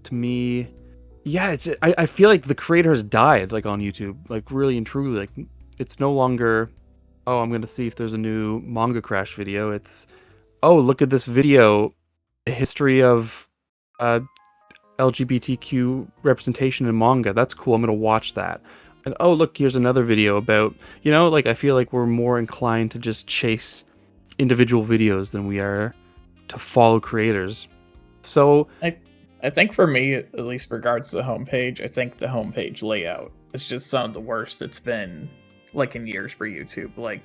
to me, yeah, I feel like the creator has died like on YouTube, like really and truly. Like it's no longer, oh, I'm gonna see if there's a new Manga Crash video. It's, oh, look at this video, a history of LGBTQ representation in manga. That's cool. I'm gonna watch that. And oh, look, here's another video about, like I feel like we're more inclined to just chase individual videos than we are to follow creators. So I think for me, at least regards to the homepage, I think the homepage layout is just some of the worst it's been like in years for YouTube. Like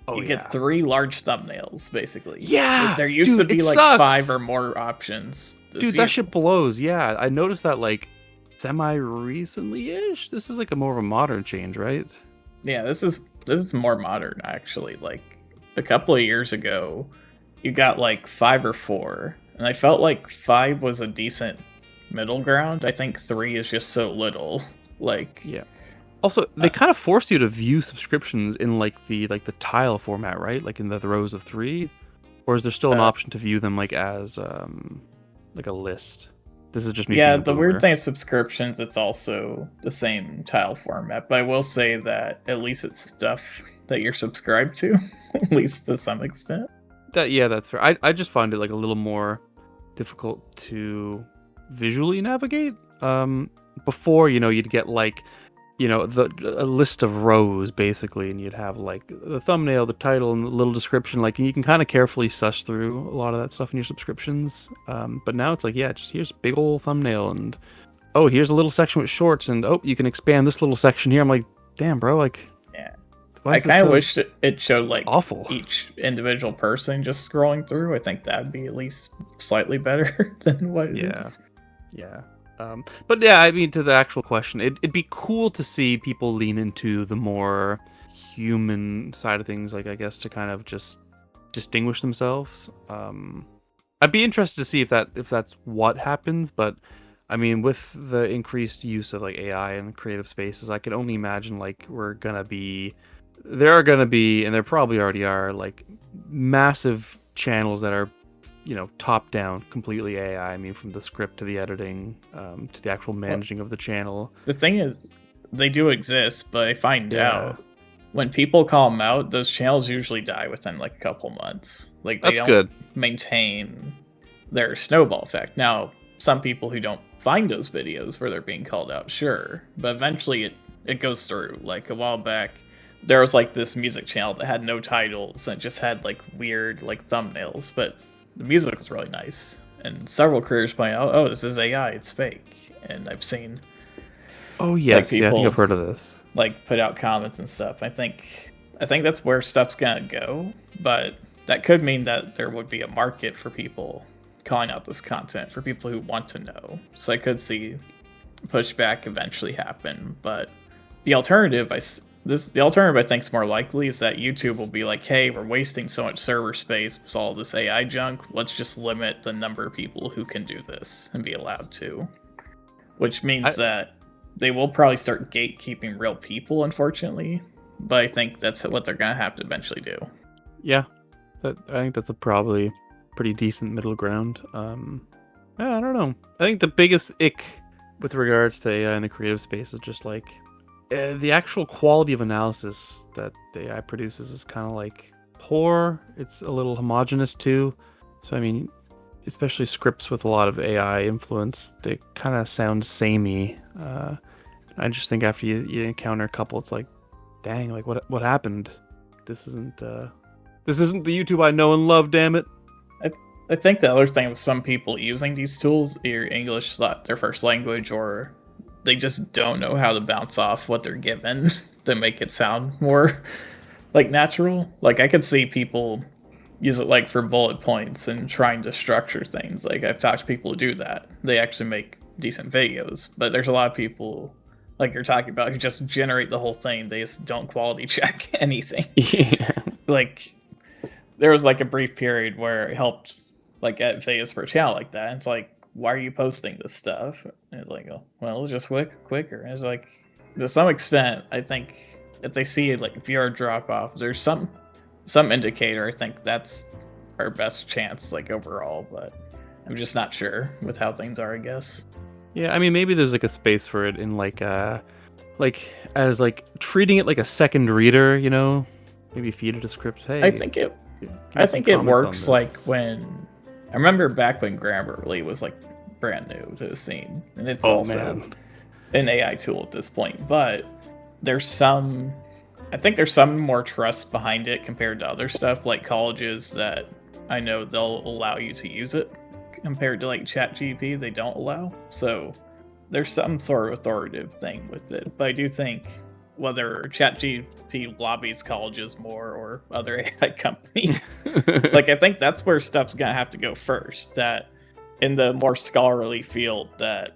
you get 3 large thumbnails basically. Yeah, There used dude, to be it like sucks. 5 or more options. Dude, that shit blows. Yeah, I noticed that like semi recently ish. This is like a more of a modern change, right? Yeah, this is more modern actually. Like a couple of years ago, you got like 5 or 4, and I felt like 5 was a decent middle ground. I think 3 is just so little. Like yeah. Also, they kind of force you to view subscriptions in like the tile format, right? Like in the rows of 3, or is there still an option to view them like as like a list? This is just me. Yeah, the weird thing is subscriptions. It's also the same tile format, but I will say that at least it's stuff that you're subscribed to, at least to some extent. That's fair. I just find it like a little more difficult to visually navigate. Before, you'd get like, a list of rows basically, and you'd have like the thumbnail, the title, and a little description. Like, and you can kind of carefully suss through a lot of that stuff in your subscriptions. But now it's like, yeah, just here's a big old thumbnail, and oh, here's a little section with shorts, and oh, you can expand this little section here. I'm like, damn, bro, like, yeah. I kind of wish it showed like awful each individual person just scrolling through. I think that'd be at least slightly better than what it is. Yeah. But yeah, I mean, to the actual question, it'd be cool to see people lean into the more human side of things, like I guess to kind of just distinguish themselves. I'd be interested to see if that's what happens, but I mean, with the increased use of like AI and creative spaces, I can only imagine like there are gonna be, and there probably already are, like massive channels that are, top down, completely AI. I mean, from the script to the editing, to the actual managing of the channel. The thing is, they do exist, but I find out when people call them out, those channels usually die within like a couple months. Like they don't maintain their snowball effect. Now, some people who don't find those videos where they're being called out, sure, but eventually it goes through. Like a while back, there was like this music channel that had no titles and just had like weird like thumbnails, but the music was really nice, and several creators point out, "Oh, this is AI; it's fake." And I've seen, oh yes, people, I think I've heard of this. Like put out comments and stuff. I think that's where stuff's gonna go, but that could mean that there would be a market for people calling out this content for people who want to know. So I could see pushback eventually happen, but the alternative, the alternative I think is more likely is that YouTube will be like, hey, we're wasting so much server space with all this AI junk. Let's just limit the number of people who can do this and be allowed to. Which means that they will probably start gatekeeping real people, unfortunately. But I think that's what they're gonna have to eventually do. Yeah, I think that's a probably pretty decent middle ground. Yeah, I don't know. I think the biggest ick with regards to AI in the creative space is just like the actual quality of analysis that the AI produces is kind of like poor. It's a little homogenous too. So I mean, especially scripts with a lot of AI influence, they kind of sound samey. I just think after you encounter a couple, it's like, dang, like what happened? This isn't the YouTube I know and love. Damn it. I think the other thing with some people using these tools, either English is not their first language, or they just don't know how to bounce off what they're given to make it sound more like natural. Like I could see people use it like for bullet points and trying to structure things. Like I've talked to people who do that. They actually make decent videos, but there's a lot of people like you're talking about who just generate the whole thing. They just don't quality check anything. Yeah. Like there was like a brief period where it helped like edit videos for a channel like that. And it's like, why are you posting this stuff? And it's like, oh, well, it's just quicker. And it's like, to some extent, I think if they see like viewer drop off, there's some indicator. I think that's our best chance, like overall. But I'm just not sure with how things are, I guess. Yeah, I mean, maybe there's like a space for it in like as like treating it like a second reader, you know? Maybe feed it a script. Hey, I think it works like when I remember back when Grammarly was like brand new to the scene, and it's also an AI tool at this point. But I think there's some more trust behind it compared to other stuff like colleges that I know they'll allow you to use it compared to like ChatGPT they don't allow. So there's some sort of authoritative thing with it. But I do think whether ChatGPT lobbies colleges more or other AI companies, like I think that's where stuff's gonna have to go first. That in the more scholarly field, that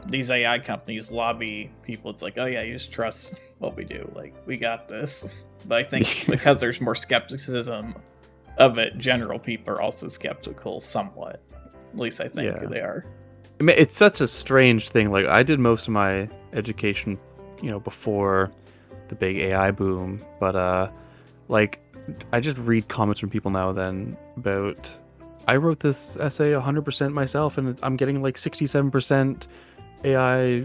these AI companies lobby people. It's like, oh yeah, you just trust what we do. Like we got this. But I think because there's more skepticism of it, general people are also skeptical somewhat. At least I think they are. I mean, it's such a strange thing. Like I did most of my education, before the big AI boom, but like I just read comments from people now then about I wrote this essay 100% myself and I'm getting like 67% AI,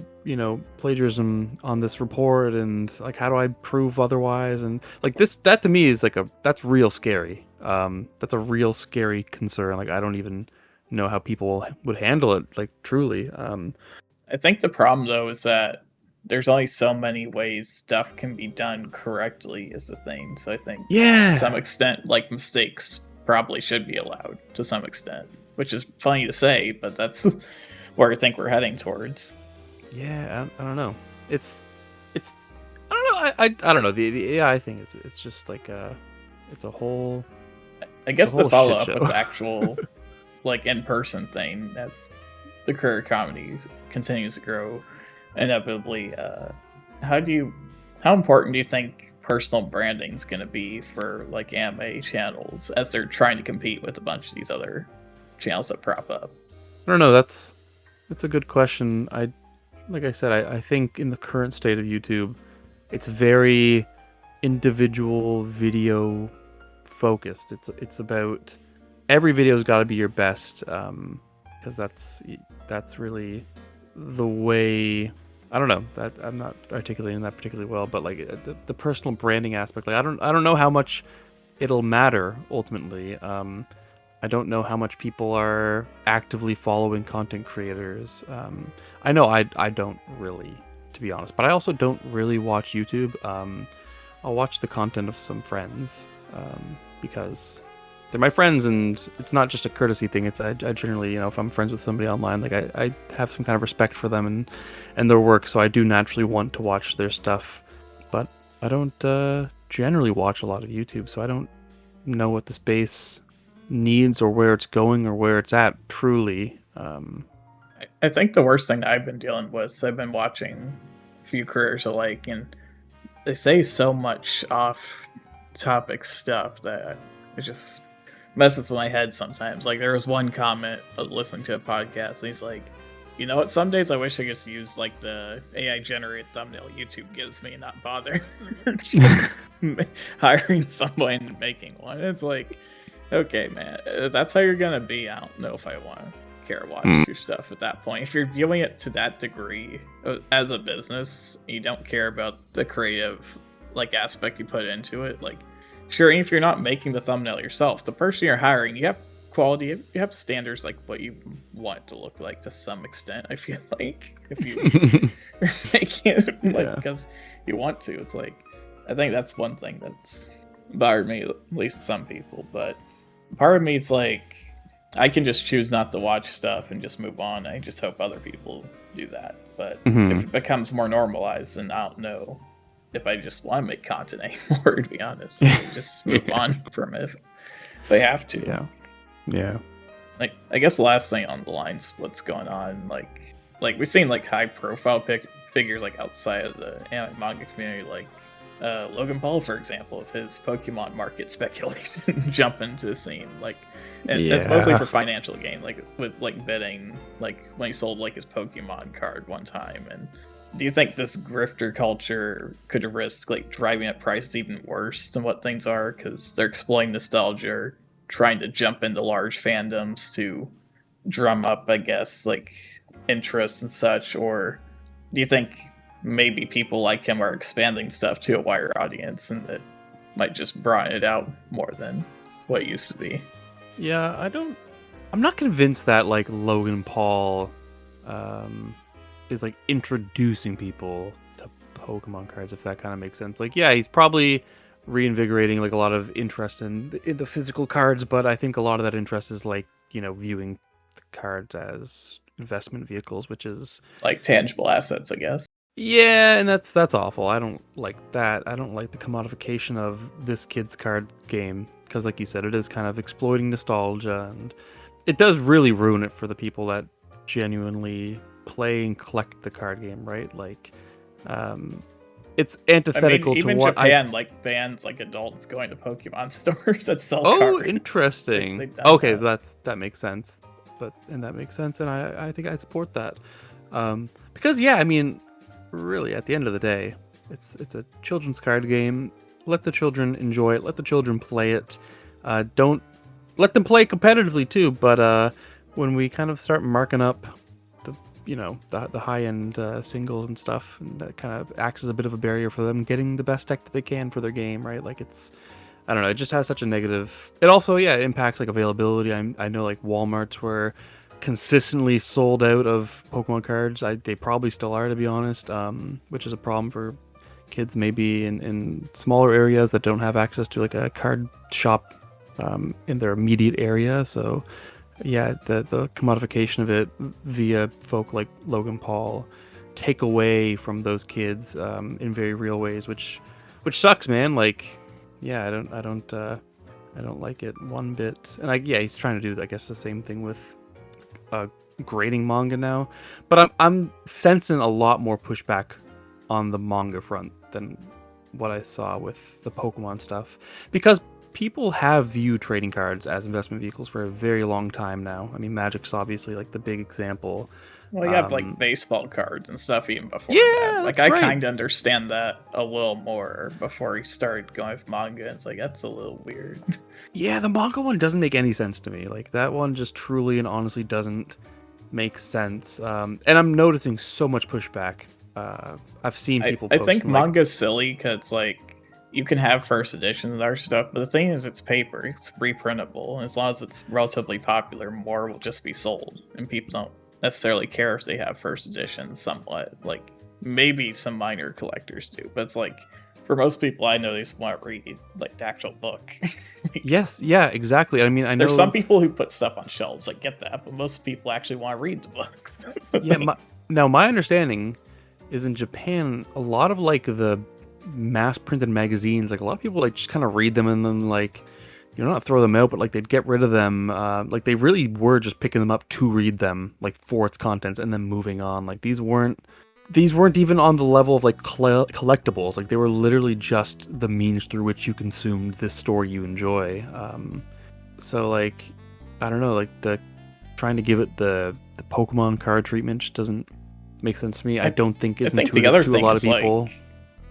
plagiarism on this report, and like how do I prove otherwise? And like that to me is like that's real scary. That's a real scary concern. Like I don't even know how people would handle it, like truly. I think the problem though is that there's only so many ways stuff can be done correctly is the thing. So I think to some extent, like mistakes probably should be allowed to some extent, which is funny to say, but that's where I think we're heading towards. Yeah, I don't know. It's I don't know. I don't know. The AI thing is it's just like it's a whole. I guess the follow up with the actual like in person thing as the career comedy continues to grow. Inevitably, how important do you think personal branding is going to be for like anime channels as they're trying to compete with a bunch of these other channels that prop up? I don't know. That's a good question. Like I said, I think in the current state of YouTube, it's very individual video focused. It's about every video's got to be your best, because that's really the way. I don't know, that I'm not articulating that particularly well, but like the personal branding aspect, like I don't know how much it'll matter ultimately. I don't know how much people are actively following content creators. I know I don't really, to be honest, but I also don't really watch YouTube. I'll watch the content of some friends, because they're my friends, and it's not just a courtesy thing. It's I generally, if I'm friends with somebody online, like I have some kind of respect for them and their work, so I do naturally want to watch their stuff. But I don't generally watch a lot of YouTube, so I don't know what the space needs or where it's going or where it's at truly. I think the worst thing that I've been dealing with, I've been watching a few careers alike, and they say so much off topic stuff that it just messes with my head sometimes. Like there was one comment I was listening to a podcast, and he's like, "You know what? Some days I wish I just used like the AI generated thumbnail YouTube gives me, and not bother just hiring someone and making one." It's like, okay, man, that's how you're gonna be. I don't know if I want to care watch your stuff at that point. If you're viewing it to that degree as a business, you don't care about the creative like aspect you put into it. Like, sure, if you're not making the thumbnail yourself, the person you're hiring, you have quality, you have standards like what you want it to look like to some extent. I feel like if you are making it like because you want to, it's like I think that's one thing that's bothered me, at least some people. But part of me, it's like I can just choose not to watch stuff and just move on. I just hope other people do that. But if it becomes more normalized, then I don't know if I just want to make content anymore, to be honest. Just move on from it if they have to. Yeah. Like, I guess the last thing on the lines, what's going on, like we've seen like high profile figures like outside of the anime manga community, like Logan Paul, for example, of his Pokemon market speculation jump into the scene. Like, and it's mostly for financial gain, like with like bidding, like when he sold like his Pokemon card one time. And do you think this grifter culture could risk like driving up prices even worse than what things are because they're exploiting nostalgia, trying to jump into large fandoms to drum up, I guess, like interest and such? Or do you think maybe people like him are expanding stuff to a wider audience and that might just broaden it out more than what it used to be? Yeah, I'm not convinced that like Logan Paul is like introducing people to Pokemon cards, if that kind of makes sense. Like, yeah, he's probably reinvigorating like a lot of interest in the physical cards, but I think a lot of that interest is like, viewing the cards as investment vehicles, which is like tangible assets, I guess. Yeah, and that's awful. I don't like that. I don't like the commodification of this kid's card game because, like you said, it is kind of exploiting nostalgia, and it does really ruin it for the people that genuinely play and collect the card game, right? Like, it's antithetical even to what Japan like bans like adults going to Pokemon stores that sell cards. Oh, interesting. Okay, that makes sense. And that makes sense, and I think I support that. Because yeah, I mean, really, at the end of the day, it's a children's card game. Let the children enjoy it. Let the children play it. Don't let them play competitively too. But when we kind of start marking up the high end singles and stuff, and that kind of acts as a bit of a barrier for them getting the best deck that they can for their game, right? Like I don't know, it just has such a negative. It also impacts like availability. I know like Walmarts were consistently sold out of Pokemon cards. They probably still are, to be honest, which is a problem for kids maybe in smaller areas that don't have access to like a card shop in their immediate area. So yeah, the commodification of it via folk like Logan Paul take away from those kids in very real ways, which sucks, man. Like, yeah, I don't like it one bit. And he's trying to do, I guess, the same thing with grading manga now, but I'm sensing a lot more pushback on the manga front than what I saw with the Pokemon stuff, because people have viewed trading cards as investment vehicles for a very long time now. I mean, Magic's obviously like the big example. Well, you have like baseball cards and stuff even before that. Like, I kind of understand that a little more before he started going with manga. It's like, that's a little weird. Yeah, the manga one doesn't make any sense to me. Like, that one just truly and honestly doesn't make sense. And I'm noticing so much pushback. I've seen people I think manga's silly because, like, you can have first editions and our stuff, but the thing is, it's paper. It's reprintable. And as long as it's relatively popular, more will just be sold. And people don't necessarily care if they have first editions somewhat. Like, maybe some minor collectors do, but it's like, for most people I know, they just want to read like the actual book. Yes, yeah, exactly. I mean, I know there's some people who put stuff on shelves. I get that, but most people actually want to read the books. Now my understanding is in Japan, a lot of like the mass printed magazines, like a lot of people like just kind of read them and then like not throw them out, but like they'd get rid of them. Like they really were just picking them up to read them, like for its contents, and then moving on. Like these weren't even on the level of like collectibles. Like they were literally just the means through which you consumed this story you enjoy. So like, I don't know, like the trying to give it the Pokemon card treatment just doesn't make sense to me. I don't think it's intuitive to a lot of people. Like,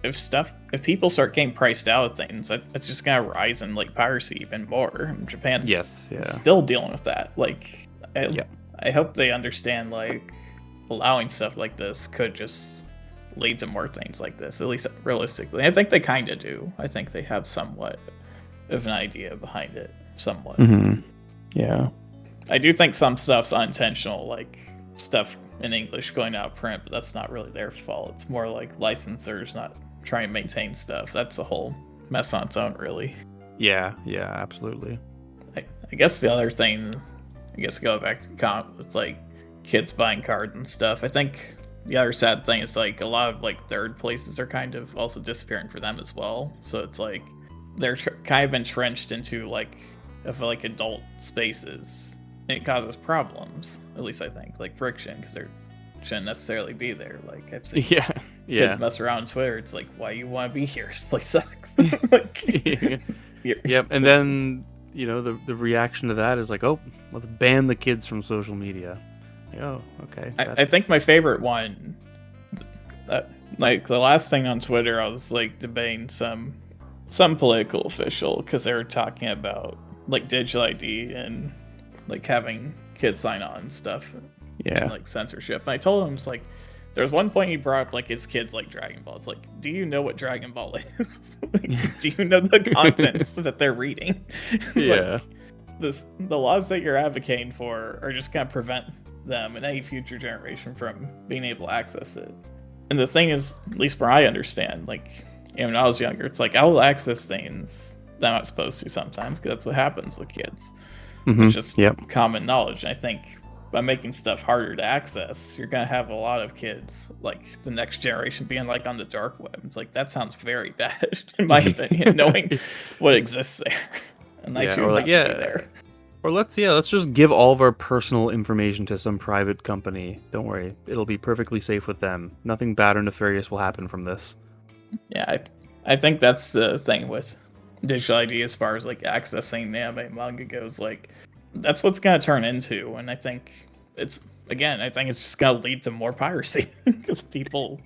if people start getting priced out of things, that's just gonna rise in like piracy even more. And Japan's still dealing with that. Like, I hope they understand like allowing stuff like this could just lead to more things like this. At least realistically, I think they kind of do. I think they have somewhat of an idea behind it, somewhat. Mm-hmm. Yeah, I do think some stuff's unintentional, like stuff in English going out of print, but that's not really their fault. It's more like licensors not trying to maintain stuff. That's a whole mess on its own, really. Yeah, absolutely. I guess the other thing, go back to with like kids buying cards and stuff. I think the other sad thing is like a lot of like third places are kind of also disappearing for them as well. So it's like they're kind of entrenched into like adult spaces. And it causes problems, at least I think, like friction, because they shouldn't necessarily be there. Like I've seen kids mess around on Twitter. It's like, why you want to be here? This place sucks. Like, yep. And then the reaction to that is like, oh, let's ban the kids from social media. Like, oh, okay. I think my favorite one, like the last thing on Twitter, I was like debating some political official because they were talking about like digital ID and like having kids sign on and stuff. And, like censorship. And I told him, it's like, there's one point he brought up like his kids like Dragon Ball. It's like, do you know what Dragon Ball is? Like, do you know the contents that they're reading? Yeah. Like, the laws that you're advocating for are just gonna prevent them and any future generation from being able to access it. And the thing is, at least where I understand, like, when I was younger, it's like I will access things that I'm not supposed to sometimes because that's what happens with kids. It's just common knowledge. And I think by making stuff harder to access, you're gonna have a lot of kids, like the next generation, being like on the dark web. It's like that sounds very bad, in my opinion, knowing what exists there, and I choose not to be there. Or let's just give all of our personal information to some private company. Don't worry, it'll be perfectly safe with them. Nothing bad or nefarious will happen from this. Yeah, I think that's the thing with digital ID as far as like accessing anime manga goes. Like, that's what's gonna turn into, and I think it's just gonna lead to more piracy because people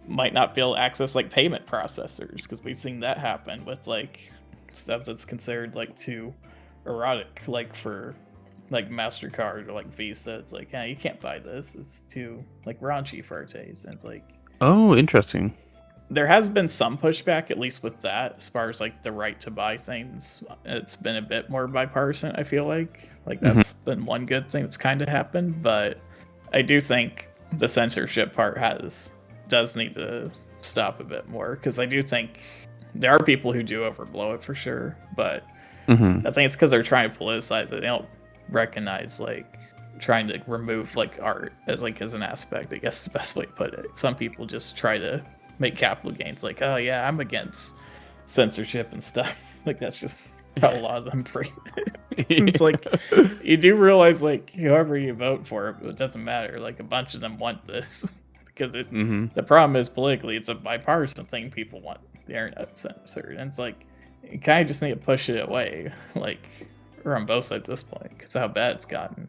might not be able to access like payment processors, because we've seen that happen with like stuff that's considered like too erotic, like for like MasterCard or like Visa. It's like, you can't buy this, it's too like raunchy for our taste. And it's like, oh, interesting. There has been some pushback, at least with that, as far as like the right to buy things. It's been a bit more bipartisan, I feel like that's been one good thing that's kind of happened. But I do think the censorship part does need to stop a bit more, because I do think there are people who do overblow it for sure. But I think it's because they're trying to politicize it. They don't recognize like trying to remove like art as an aspect, I guess is the best way to put it. Some people just try to make capital gains, like, oh yeah, I'm against censorship and stuff. Like, that's just how a lot of them frame it. It's like, you do realize like whoever you vote for, it doesn't matter. Like, a bunch of them want this because the problem is politically it's a bipartisan thing. People want the internet censored, and it's like you kind of just need to push it away, like, or on both sides at this point, because how bad it's gotten.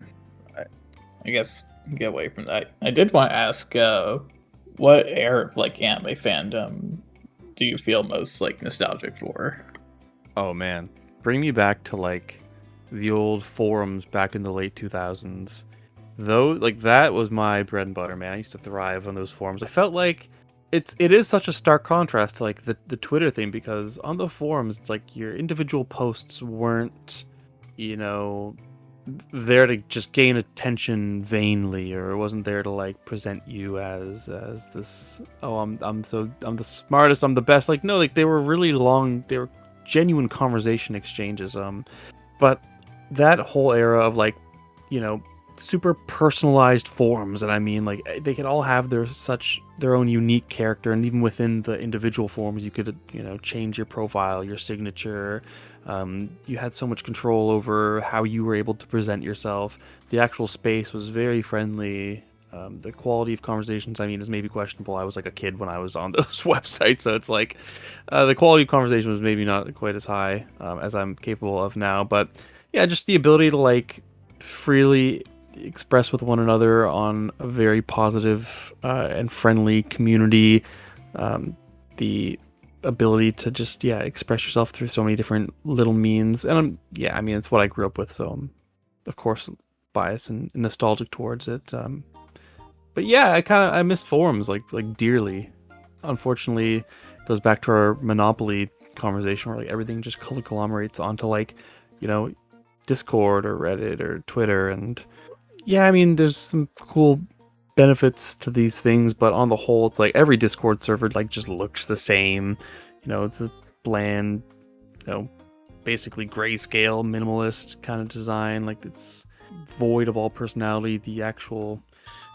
I guess get away from that. I did want to ask, what era of like anime fandom do you feel most like nostalgic for? Oh man, bring me back to like the old forums back in the late 2000s. Though, like, that was my bread and butter, man. I used to thrive on those forums. I felt like it is such a stark contrast to like the Twitter thing, because on the forums it's like your individual posts weren't, there to just gain attention vainly, or it wasn't there to like present you as this, oh, I'm the smartest, I'm the best. Like, no, like they were really long, they were genuine conversation exchanges. But that whole era of like, super personalized forums, and I mean, like, they could all have their own unique character, and even within the individual forums, you could, change your profile, your signature. You had so much control over how you were able to present yourself. The actual space was very friendly. The quality of conversations, I mean, is maybe questionable. I was like a kid when I was on those websites, so it's like the quality of conversation was maybe not quite as high as I'm capable of now. But yeah, just the ability to like freely express with one another on a very positive and friendly community. The ability to just express yourself through so many different little means, and I mean, it's what I grew up with, so I'm of course biased and nostalgic towards it. But yeah, I miss forums like dearly. Unfortunately, it goes back to our Monopoly conversation where like everything just conglomerates onto like, Discord or Reddit or Twitter. And yeah, I mean, there's some cool benefits to these things, but on the whole, it's like every Discord server like just looks the same. It's a bland, basically grayscale minimalist kind of design. Like, it's void of all personality. The actual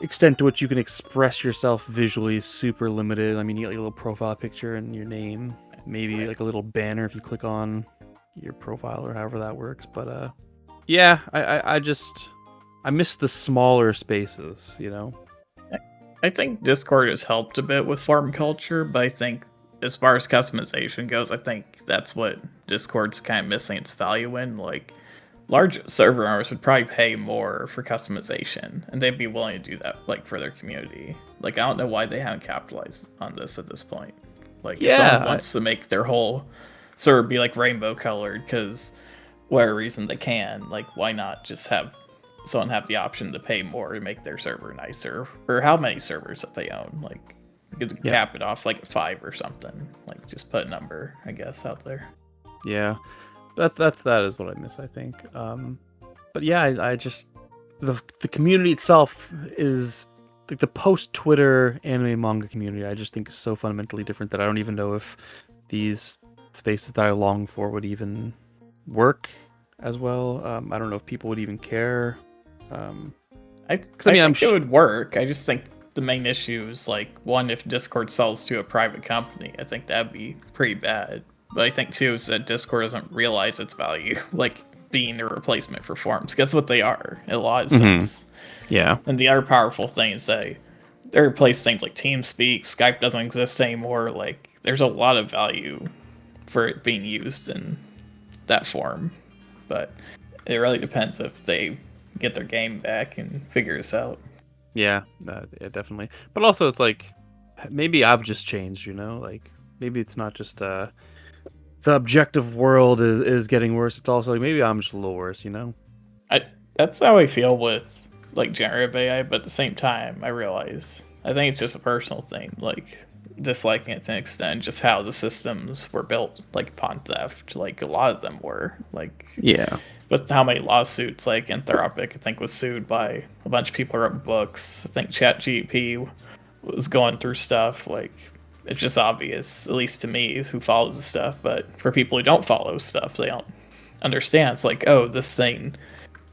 extent to which you can express yourself visually is super limited. I mean, you get like a little profile picture and your name, maybe like a little banner if you click on your profile or however that works. But yeah, I miss the smaller spaces, I think Discord has helped a bit with farm culture, but I think as far as customization goes, I think that's what Discord's kind of missing its value in. Like, large server owners would probably pay more for customization, and they'd be willing to do that, like, for their community. Like, I don't know why they haven't capitalized on this at this point. Like, if someone Yeah, wants to make their whole server be like rainbow colored, because whatever reason they can, like, why not just have someone have the option to pay more to make their server nicer, or how many servers that they own? Like, you could yeah, cap it off like at 5 or something. Like, just put a number, I guess, out there. yeah. That is what I miss, I think. But yeah, I just the community itself is like the post Twitter anime manga community. I just think is so fundamentally different that I don't even know if these spaces that I long for would even work as well. I don't know if people would even care. I 'Cause, I I mean, think it would work. I just think the main issue is like, one, if Discord sells to a private company, I think that'd be pretty bad. But I think two is that Discord doesn't realize its value, like being a replacement for forums. That's what they are in a lot of Mhm. sense. Yeah, And the other powerful thing is they replace things like TeamSpeak, Skype doesn't exist anymore. Like, there's a lot of value for it being used in that form. But it really depends if they get their game back and figure this out. yeah, yeah, definitely. But also, it's like maybe I've just changed. Like maybe it's not just the objective world is getting worse. It's also like maybe I'm just a little worse. I That's how I feel with like generative AI, but at the same time, I think it's just a personal thing, like disliking it to an extent, just how the systems were built, like upon theft. Like, a lot of them were like, Yeah. with how many lawsuits, like Anthropic, I think, was sued by a bunch of people who wrote books. I think ChatGPT was going through stuff. Like, it's just obvious, at least to me, who follows the stuff. But for people who don't follow stuff, they don't understand. It's like, oh, this thing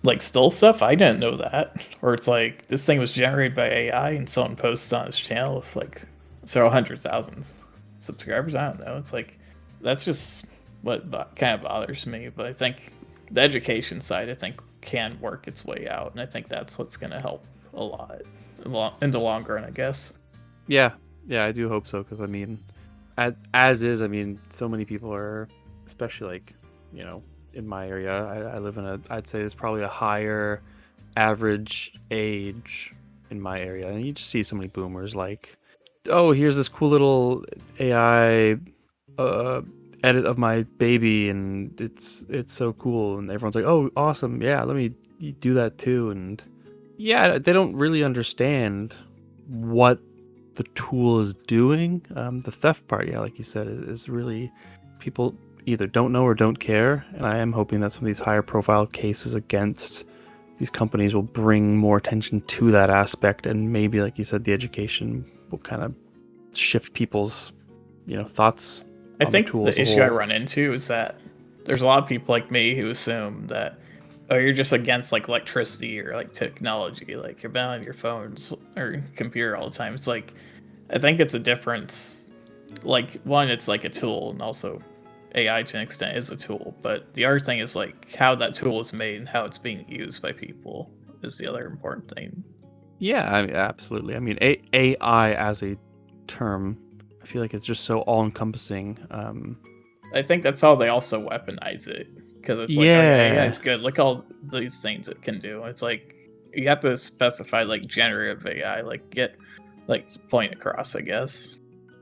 like stole stuff. I didn't know that. Or it's like, this thing was generated by AI and someone posted on his channel with like several hundred thousands subscribers. I don't know. It's like, that's just what kind of bothers me. But I think the education side, I think, can work its way out, and I think that's what's going to help a lot in the long run, I guess. Yeah. Yeah, I do hope so, because I mean, as is, I mean, so many people are, especially like, in my area, I live in I'd say there's probably a higher average age in my area, and you just see so many boomers like, oh, here's this cool little AI uh, edit of my baby, and it's so cool, and everyone's like, oh, awesome, yeah, let me do that too. And yeah, they don't really understand what the tool is doing. The theft part, yeah, like you said, is really, people either don't know or don't care, and I am hoping that some of these higher profile cases against these companies will bring more attention to that aspect, and maybe, like you said, the education will kind of shift people's thoughts I on the think tool as the a issue I whole. run into is that there's a lot of people like me who assume that Oh, you're just against like electricity or like technology, like you're bound on your phones or computer all the time. It's like I think it's a difference. Like one, it's like a tool, and also AI to an extent is a tool. But the other thing is like how that tool is made and how it's being used by people is the other important thing. Yeah, I mean, absolutely. I mean, AI as a term, I feel like it's just so all-encompassing. I think that's how they also weaponize it because it's like, oh yeah, AI Yeah. is good. Look all these things it can do. It's like you have to specify like generative AI, like get like point across, I guess.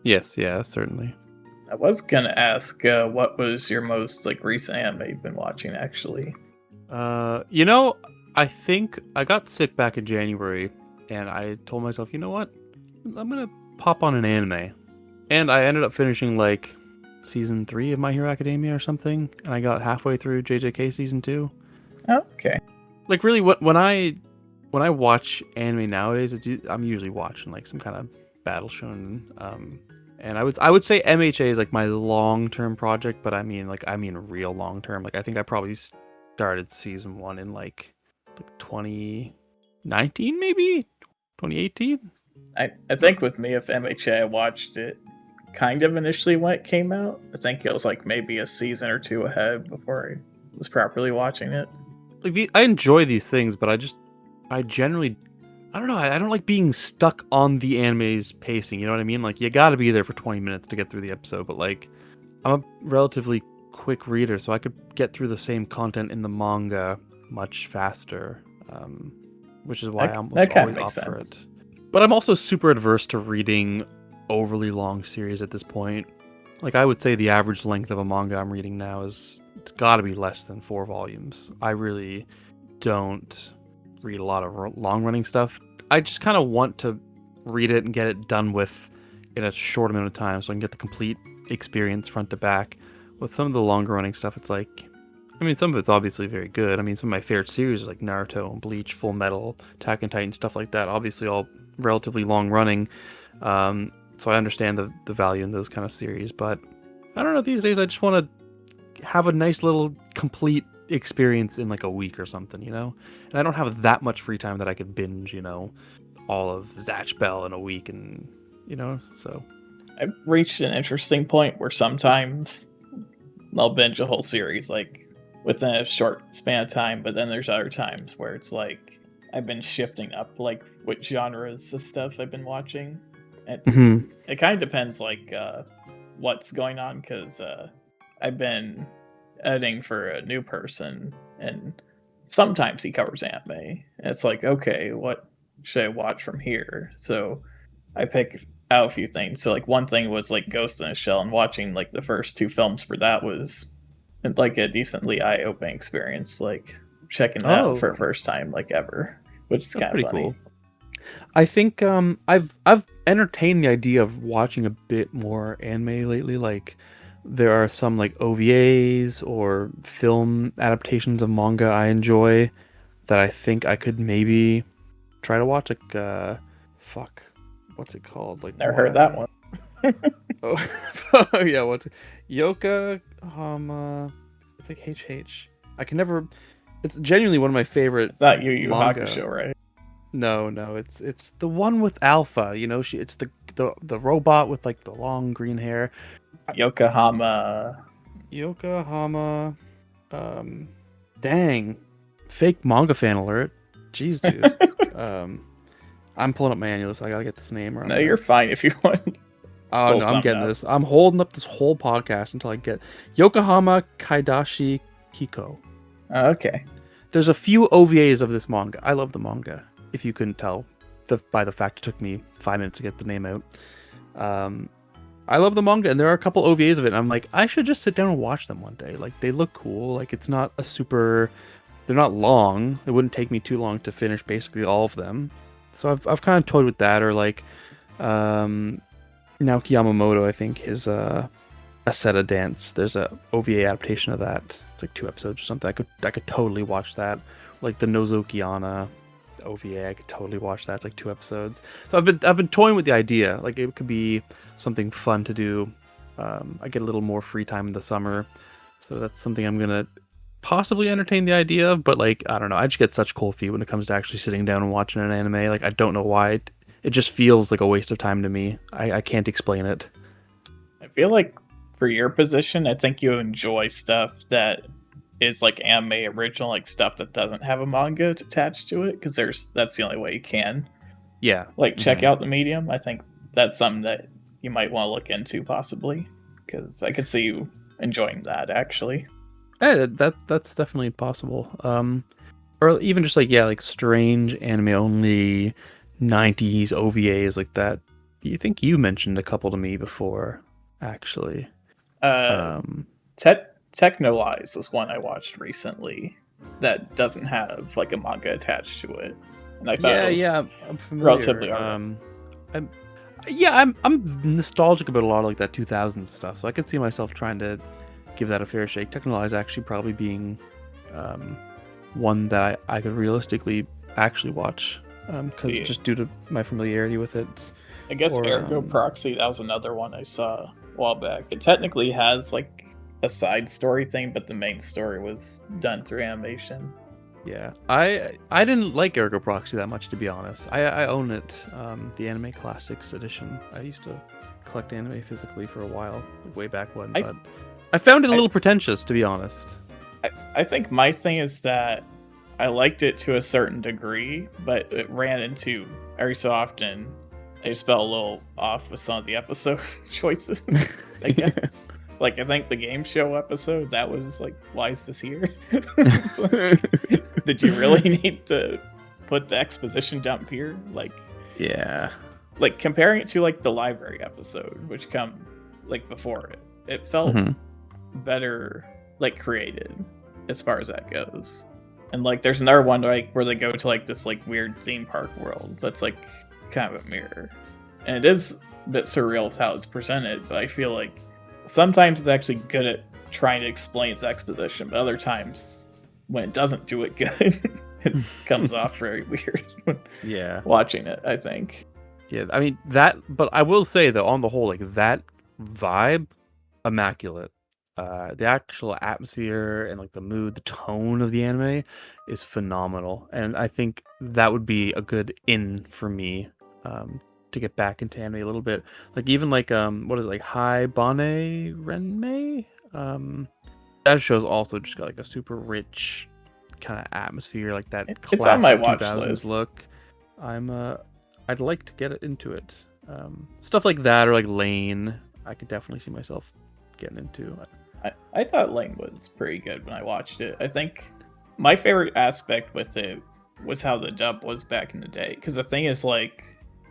Yes, yeah, certainly. I was gonna ask, what was your most like recent anime you've been watching? Actually, You know, I think I got sick back in January, and I told myself, you know what? I'm gonna pop on an anime. And I ended up finishing like season 3 of My Hero Academia or something, and I got halfway through JJK season 2. okay. Like really, when I watch anime nowadays, I'm usually watching like some kind of battle shonen. And I would say MHA is like my long term project, but I mean real long term. Like I think I probably started season 1 in like 2019 maybe 2018. I think with me, if MHA, I watched it kind of initially when it came out. I think it was like maybe a season or two ahead before I was properly watching it. Like I enjoy these things, but I generally I don't know. I don't like being stuck on the anime's pacing. You know what I mean? Like you got to be there for 20 minutes to get through the episode. But like I'm a relatively quick reader, so I could get through the same content in the manga much faster. Which is why I was That kind of always makes up for sense. it. But I'm also super adverse to reading overly long series at this point. Like I would say the average length of a manga I'm reading now is it's got to be less than 4 volumes. I really don't read a lot of long running stuff. I just kind of want to read it and get it done with in a short amount of time so I can get the complete experience front to back. With some of the longer running stuff, it's like, I mean, some of it's obviously very good. I mean, some of my favorite series like Naruto and Bleach, Full Metal, Attack on Titan, stuff like that. Obviously, all relatively long running. So I understand the value in those kind of series, but I don't know. These days, I just want to have a nice little complete experience in like a week or something, you know. And I don't have that much free time that I could binge, you know, all of Zatch Bell in a week, and you know, so I've reached an interesting point where sometimes I'll binge a whole series like within a short span of time, but then there's other times where it's like I've been shifting up like what genres of stuff I've been watching. Mhm. It kind of depends like what's going on because I've been editing for a new person and sometimes he covers anime. And it's like, okay, what should I watch from here? So I pick out a few things. So like one thing was like Ghost in a Shell, and watching like the first two films for that was like a decently eye opening experience. Like checking that out for Oh, the first time like ever, which is that's kind of pretty funny. cool. I think I've entertained the idea of watching a bit more anime lately. Like there are some like OVAs or film adaptations of manga I enjoy that I think I could maybe try to watch. Like fuck, what's it called? Like Never heard that one. why? Oh, oh yeah, what's it? Yoka it's like HH. I can never. It's genuinely one of my favorite It's not Yu Yu manga. Hakusho, right? No, it's the one with Alpha. You know, it's the robot with like the long green hair. Yokohama. Yokohama. Um, dang, fake manga fan alert. Jeez, dude. um, I'm pulling up my annual, so I gotta get this name or I'm No, gonna. you're fine if you want to Oh pull no, I'm something getting up. this. I'm holding up this whole podcast until I get Yokohama Kaidashi Kiko. Okay. There's a few OVAs of this manga. I love the manga. If you couldn't tell, by the fact it took me 5 minutes to get the name out. Um, I love the manga, and there are a couple OVAs of it. And I'm like, I should just sit down and watch them one day. Like they look cool. Like it's not a super. They're not long. It wouldn't take me too long to finish basically all of them. So I've kind of toyed with that, or like, Naoki Yamamoto. I think his Aseta Dance. There's a OVA adaptation of that. It's like 2 episodes or something. I could totally watch that. Like the Nozokiana OVA, I could totally watch that. It's like 2 episodes. So I've been toying with the idea. Like it could be something fun to do. I get a little more free time in the summer, so that's something I'm gonna possibly entertain the idea of, but like I don't know, I just get such cold feet when it comes to actually sitting down and watching an anime. Like I don't know why. It just feels like a waste of time to me. I can't explain it. I feel like for your position, I think you enjoy stuff that is like anime original, like stuff that doesn't have a manga attached to it, because that's the only way you can Yeah. like check out the medium. I think that's something that you might want to look into possibly, because I could see you enjoying that actually. That's definitely possible. Or even just like yeah, like strange anime only 90s OVAs like that. You think you mentioned a couple to me before, actually. Uh, Um, Technolize was one I watched recently that doesn't have like a manga attached to it, and I thought it was yeah, I'm familiar. relatively alright. I'm yeah, I'm nostalgic about a lot of like that 2000s stuff, so I could see myself trying to give that a fair shake. Technolize actually probably being one that I could realistically actually watch, See, just due to my familiarity with it. I guess Or Ergo Proxy, that was another one I saw a while back. It technically has like a side story thing, but the main story was done through animation. yeah, I didn't like Ergo Proxy that much, to be honest. I own it, the Anime Classics edition. I used to collect anime physically for a while, like way back when, but I found it a little pretentious, to be honest. I think my thing is that I liked it to a certain degree, but it ran into every so often I just felt a little off with some of the episode choices, I guess. Like I think the game show episode, that was like, why is this here? Did you really need to put the exposition dump here? Yeah. Like comparing it to like the library episode, which come like before it, it felt better like created as far as that goes. And like there's another one like where they go to like this like weird theme park world that's like kind of a mirror. And it is a bit surreal with how it's presented, but I feel like sometimes it's actually good at trying to explain its exposition, but other times when it doesn't do it good, it comes off very weird when watching it, I think. Yeah, I mean that, but I will say though, on the whole, like that vibe, immaculate. The actual atmosphere and like the mood, the tone of the anime is phenomenal, and I think that would be a good in for me, to get back into anime a little bit. Like even like what is it, like Hai Bane Renmei? That show's also just got like a super rich kind of atmosphere, like that It's on my classic watch 2000s list. look. I'd like to get into it. Stuff like that, or like Lane, I could definitely see myself getting into. I thought Lane was pretty good when I watched it. I think my favorite aspect with it was how the dub was back in the day. Because the thing is, like,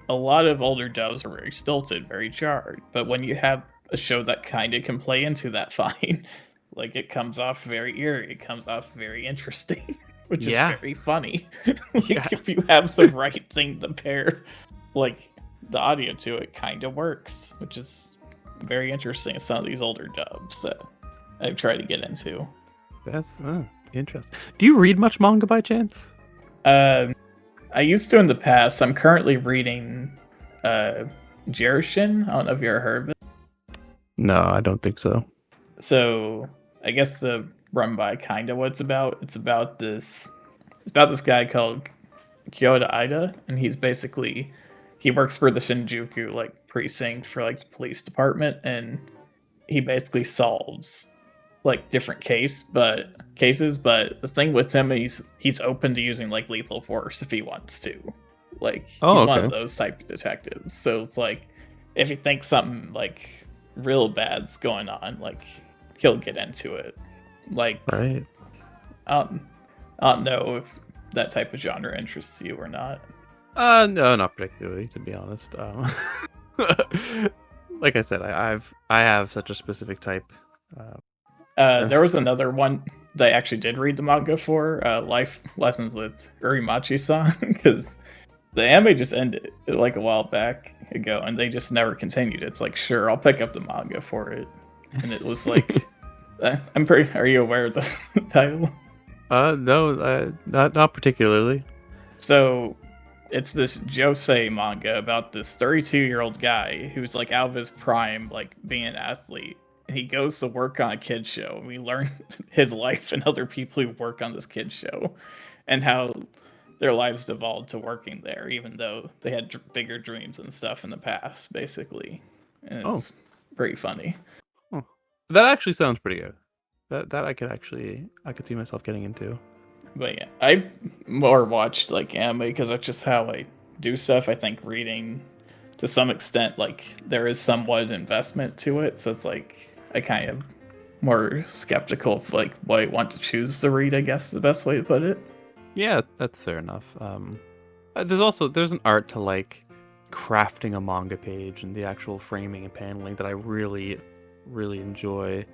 a lot of older dubs are very stilted, very jarred. But when you have a show that kind of can play into that fine, like, it comes off very eerie. It comes off very interesting, which is very funny. Like, if you have the right thing to pair, like, the audio to it kind of works, which is very interesting. Some of these older dubs that I've tried to get into. That's interesting. Do you read much manga by chance? I used to in the past. I'm currently reading Jerushin. I don't know if you ever heard of it. No, I don't think so. So I guess the run by kind of what it's about. It's about this guy called Kyoto Ida, and he works for the Shinjuku like precinct for like the police department, and he basically solves like different cases, but the thing with him is he's open to using like lethal force if he wants to. Like he's one of those type of detectives. So it's like if he thinks something like real bad's going on, like he'll get into it. Like right. I don't know if that type of genre interests you or not. No, not particularly, to be honest. Like I said, I have such a specific type. There was another one that I actually did read the manga for, Life Lessons with Urimachi-san, because the anime just ended like a while back ago, and they just never continued. It's like, sure, I'll pick up the manga for it, and it was like, Are you aware of the title? No, not particularly. So, it's this josei manga about this 32-year-old guy who's like out of his prime, like being an athlete, he goes to work on a kids show, and we learn his life and other people who work on this kids show, and how their lives devolved to working there, even though they had bigger dreams and stuff in the past, basically. And Oh, it's pretty funny. oh, that actually sounds pretty good. That I could see myself getting into. But yeah, I more watched like anime because that's just how I do stuff. I think reading, to some extent, like there is somewhat investment to it, so it's like I kind of more skeptical of like what I want to choose to read. I guess the best way to put it. Yeah, that's fair enough. There's an art to like crafting a manga page and the actual framing and paneling that I really enjoy,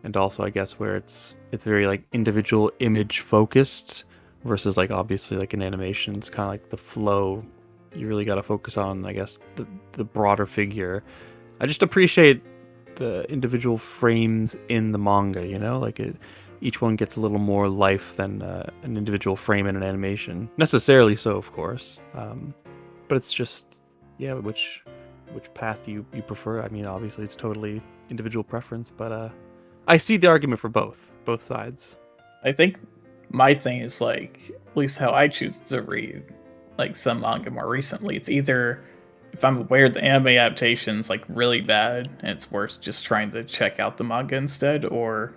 and also I guess where it's very like individual image focused versus like obviously like in animation it's kind of like the flow. You really got to focus on I guess the broader figure. I just appreciate the individual frames in the manga, you know, like each one gets a little more life than an individual frame in an animation. Necessarily so, of course. But it's just, yeah, which path you prefer. I mean, obviously it's totally individual preference, but I see the argument for both sides. I think my thing is like at least how I choose to read like some manga more recently. It's either if I'm aware the anime adaptation's like really bad and it's worth just trying to check out the manga instead, or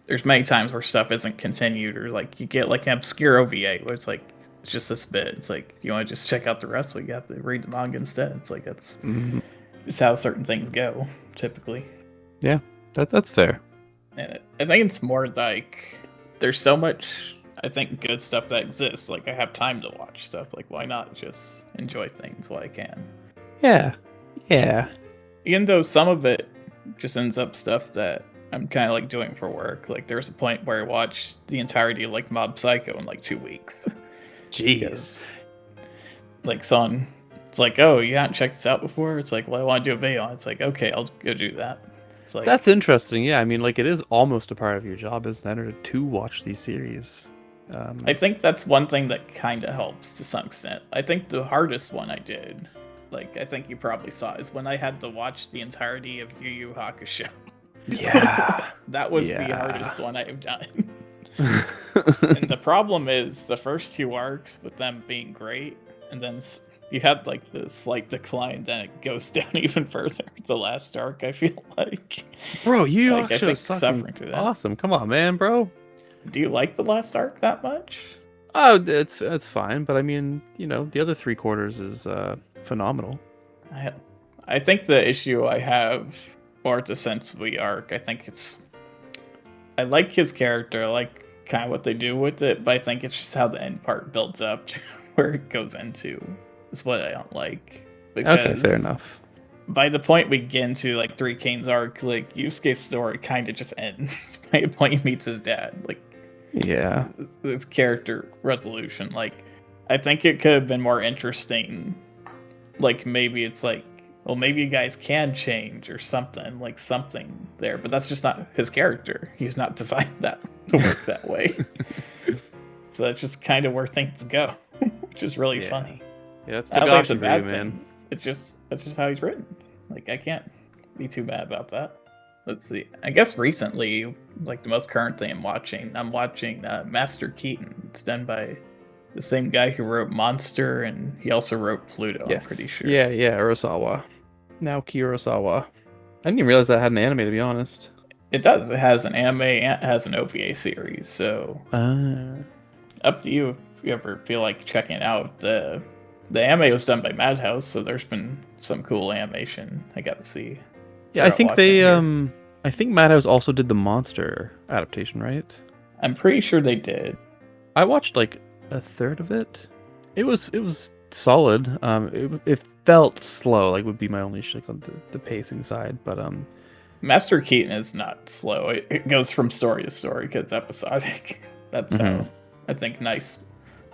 there's many times where stuff isn't continued, or like you get like an obscure OVA where it's like it's just this bit. It's like you want to just check out the rest, but you have to read the manga instead. It's like that's just how certain things go typically. Yeah, that's fair. And I think it's more like there's so much I think good stuff that exists. Like I have time to watch stuff. Like why not just enjoy things while I can? Yeah. Even though some of it just ends up stuff that I'm kind of like doing for work. Like there was a point where I watched the entirety of like Mob Psycho in like 2 weeks. Jeez. Like son, it's like, oh, you haven't checked this out before? It's like, well, I want to do a video on it. It's like, okay, I'll go do that. It's like That's interesting. Yeah, I mean, like it is almost a part of your job, isn't it, to watch these series? I think that's one thing that kind of helps to some extent. I think the hardest one I did, like I think you probably saw, is when I had to watch the entirety of Yu Yu Hakusho. Yeah. That was the Yeah. hardest one I have done. And the problem is the first 2 arcs with them being great, and then you had like the slight decline, then it goes down even further. The last arc, I feel like. Bro, you Like, I actually think fucking suffering through that. awesome. Come on, man, bro. Do you like the last arc that much? Oh, it's fine, but I mean, you know, the other 3/4 is phenomenal. I think the issue I have, or the Sensui arc, I think it's. I like his character, I like kind of what they do with it, but I think it's just how the end part builds up to where it goes into. Is what I don't like. Okay, fair enough. By the point we get into like Three Kings arc, like Yusuke's story kind of just ends by the point he meets his dad. Like, Yeah. this character resolution, like, I think it could have been more interesting. Like maybe it's like, well, maybe you guys can change or something, like something there, but that's just not his character. He's not designed that to work that way. So that's just kind of where things go, which is really Yeah. funny. Yeah, that's I don't think it's a Togashi for you, bad man. thing. That's just how he's written. Like I can't be too bad about that. Let's see. I guess recently, like the most current thing I'm watching Master Keaton. It's done by the same guy who wrote Monster, and he also wrote Pluto. Yes. I'm pretty sure. Yeah, Urasawa. Naoki Urasawa. I didn't even realize that had an anime, to be honest. It does. It has an anime and it has an OVA series. So up to you if you ever feel like checking it out. The anime was done by Madhouse, so there's been some cool animation I got to see. Yeah, I throughout think watching they here. I think Madhouse also did the Monster adaptation, right? I'm pretty sure they did. I watched like a third of it. It was solid. It felt slow, like would be my only like on the pacing side, but Master Keaton is not slow. It goes from story to story because it's episodic. That's how I think nice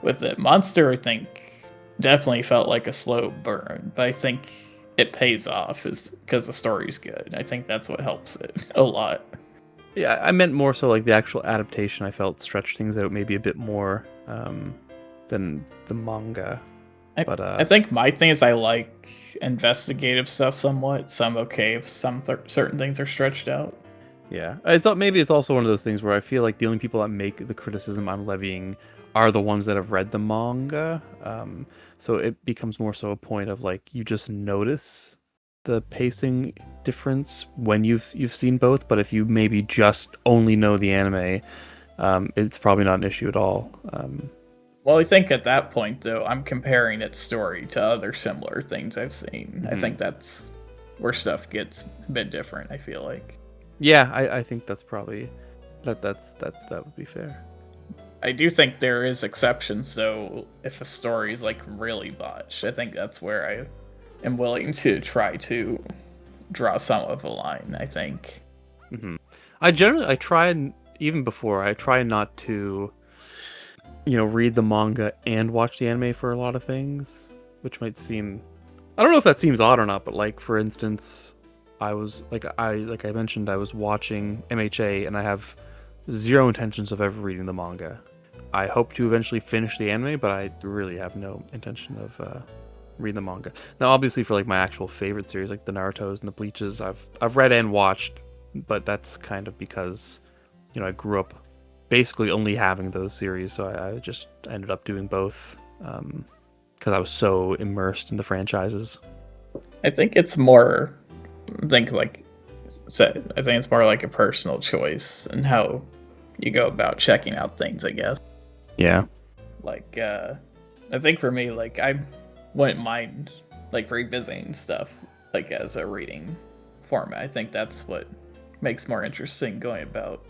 with it. Monster, I think, definitely felt like a slow burn, but I think it pays off is because the story's good. I think that's what helps it a lot. yeah, I meant more so like the actual adaptation. I felt stretched things out maybe a bit more than the manga. But I think my thing is I like investigative stuff somewhat, so I'm okay if certain things are stretched out. Yeah, I thought maybe it's also one of those things where I feel like the only people that make the criticism I'm levying are the ones that have read the manga. So it becomes more so a point of like you just notice the pacing difference when you've seen both, but if you maybe just only know the anime, it's probably not an issue at all. Well, I think at that point, though, I'm comparing its story to other similar things I've seen. I Mhm. think that's where stuff gets a bit different, I feel like. Yeah, I think that's probably that would be fair. I do think there is exceptions, though, if a story's like really botched. I think that's where I am willing to try to draw some of a line, I think. hmm I try and even before I try not to, read the manga and watch the anime for a lot of things, which might seem, I don't know if that seems odd or not, but like for instance, I mentioned I was watching MHA and I have zero intentions of ever reading the manga. I hope to eventually finish the anime, but I really have no intention of reading the manga. Now, obviously, for like my actual favorite series, like the Naruto's and the Bleaches, I've read and watched, but that's kind of because I grew up basically only having those series, so I just ended up doing both because I was so immersed in the franchises. I think it's more, I think like said, I think it's more like a personal choice and how you go about checking out things, I guess. Yeah. Like, I think for me, like, I wouldn't mind like revisiting stuff like as a reading format. I think that's what makes more interesting going about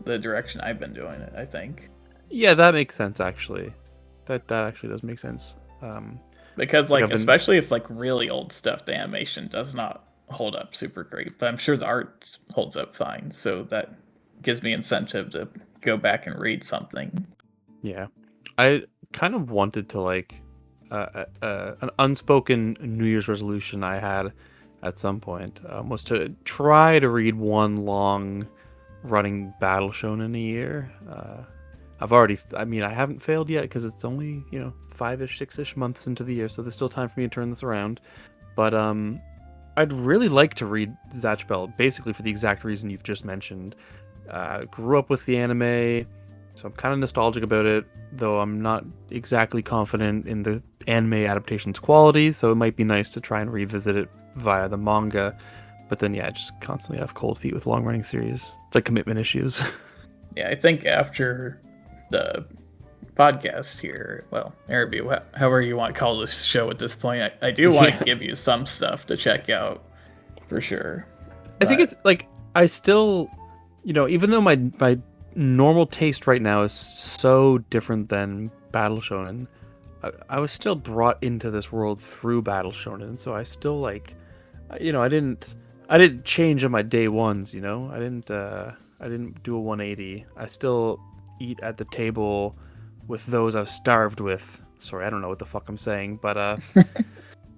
the direction I've been doing it, I think. Yeah, that makes sense actually. That actually does make sense. Because Like like I've been especially if like really old stuff, the animation does not hold up super great, but I'm sure the art holds up fine. So that gives me incentive to go back and read something. Yeah, I kind of wanted to like an unspoken New Year's resolution I had at some point was to try to read one long running battle shonen a year. I mean, I haven't failed yet because it's only 5-ish, 6-ish months into the year, so there's still time for me to turn this around. But I'd really like to read Zatch Bell, basically for the exact reason you've just mentioned. Grew up with the anime, so I'm kind of nostalgic about it, though I'm not exactly confident in the anime adaptation's quality, so it might be nice to try and revisit it via the manga. But then, yeah, I just constantly have cold feet with long running series. It's like commitment issues. Yeah, I think after the podcast here, well, interview, however you want to call this show at this point, I do want to Yeah. give you some stuff to check out for sure. I think But it's like, I still, even though my normal taste right now is so different than Battle Shonen, I was still brought into this world through Battle Shonen, so I still like, I didn't change on my day ones, I didn't do a 180. I still eat at the table with those I've starved with. Sorry, I don't know what the fuck I'm saying, but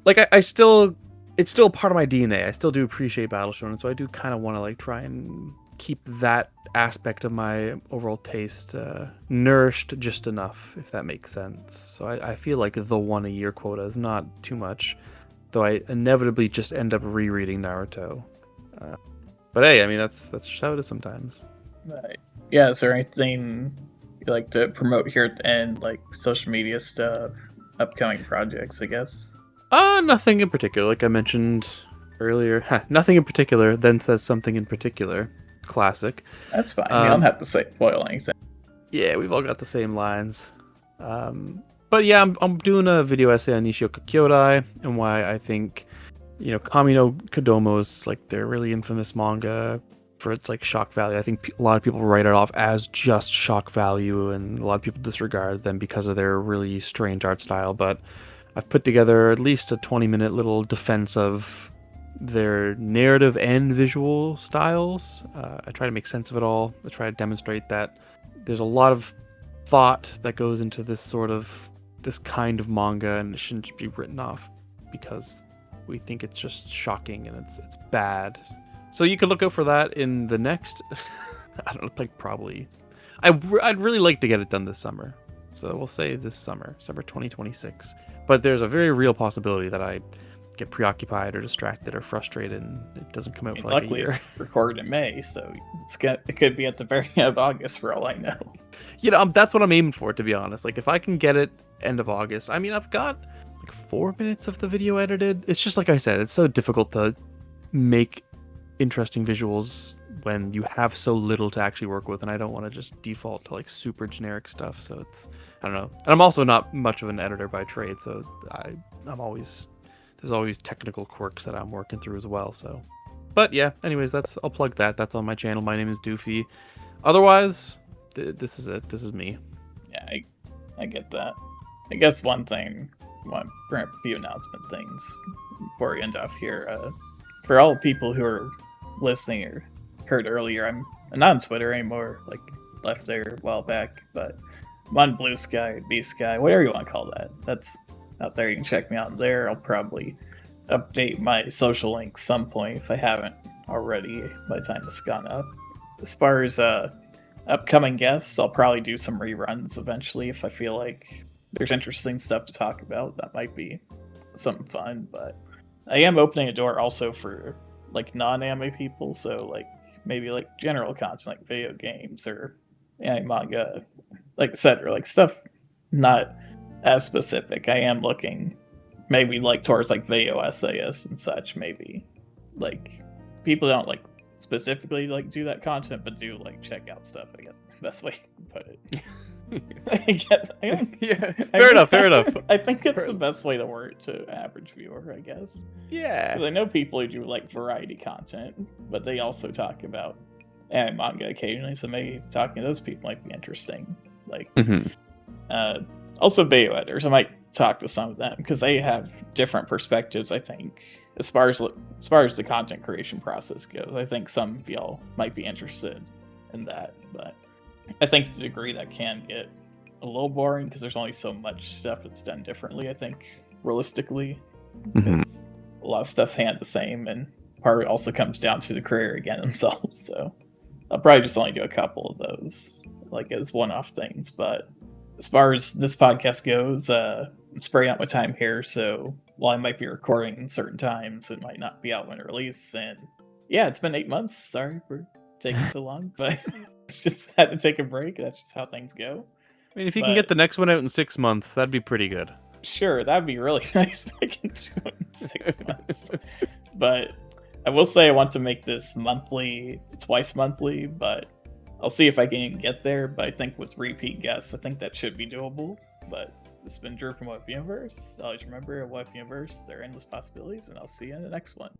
like I still, it's still part of my DNA. I still do appreciate Battle Shonen, so I do kind of want to like try and keep that aspect of my overall taste nourished just enough, if that makes sense. So I feel like the one a year quota is not too much, though I inevitably just end up rereading Naruto. But hey, I mean that's just how it is sometimes. Right. Yeah, is there anything you like to promote here at the end, like social media stuff, upcoming projects, I guess? Nothing in particular. Like I mentioned earlier, nothing in particular. Then says something in particular. Classic. That's fine. You don't Um, have to say spoil anything. yeah, we've all got the same lines. But yeah, I'm doing a video essay on Nishio Kyodai and why I think, Kami no Kodomo is like their really infamous manga for its like shock value. I think a lot of people write it off as just shock value, and a lot of people disregard them because of their really strange art style. But I've put together at least a 20-minute little defense of their narrative and visual styles. I try to make sense of it all. I try to demonstrate that there's a lot of thought that goes into this kind of manga, and it shouldn't just be written off because we think it's just shocking and it's bad. So you can look out for that in the next. I don't know, like probably. I'd really like to get it done this summer, so we'll say this summer 2026. But there's a very real possibility that I get preoccupied or distracted or frustrated, and it doesn't come out for like a Luckily, year. it's recorded in May, so it could be at the very end of August for all I know. That's what I'm aiming for, to be honest. Like, if I can get it end of August, I mean, I've got like 4 minutes of the video edited. It's just like I said, it's so difficult to make interesting visuals when you have so little to actually work with, and I don't want to just default to like super generic stuff. So I don't know. And I'm also not much of an editor by trade, so there's always technical quirks that I'm working through as well. So, but yeah, anyways, I'll plug that. That's on my channel. My name is Doofy. Otherwise, this is it. This is me. Yeah, I get that. I guess one few announcement things before we end off here. For all the people who are listening or heard earlier, I'm not on Twitter anymore, like left there a while back, but I'm on Blue Sky, B Sky, whatever you want to call that. That's out there. You can check me out there. I'll probably update my social links some point if I haven't already by the time it's gone up. As far as upcoming guests, I'll probably do some reruns eventually if I feel like there's interesting stuff to talk about. That might be something fun, but I am opening a door also for like non-anime people, so like maybe like general content like video games or anime, manga, like etc. Like stuff not as specific. I am looking maybe like towards like video essayists and such. Maybe like people don't like specifically like do that content, but do like check out stuff. I guess that's the way you put it. Fair enough. I think it's the best way to word to average viewer, I guess. Yeah. Because I know people who do like variety content, but they also talk about anime manga occasionally, so maybe talking to those people might be interesting. Like, also video editors, I might talk to some of them because they have different perspectives. I think as far as the content creation process goes, I think some of y'all might be interested in that, but I think to the degree that can get a little boring because there's only so much stuff that's done differently, I think, realistically. Because a lot of stuff's the same, and part of it also comes down to the creator again themselves. So I'll probably just only do a couple of those, like as one-off things. But as far as this podcast goes, I'm spreading out my time here, so while I might be recording certain times, it might not be out when it releases. And yeah, it's been 8 months. Sorry for taking so long, but just had to take a break. That's just how things go. I mean, if you can get the next one out in 6 months, that'd be pretty good. Sure, that'd be really nice if I can do it in 6 months. But I will say I want to make this twice monthly, but I'll see if I can even get there. But I think with repeat guests, I think that should be doable. But this has been Drew from What If Universe. Always remember, at What If Universe, there are endless possibilities, and I'll see you in the next one.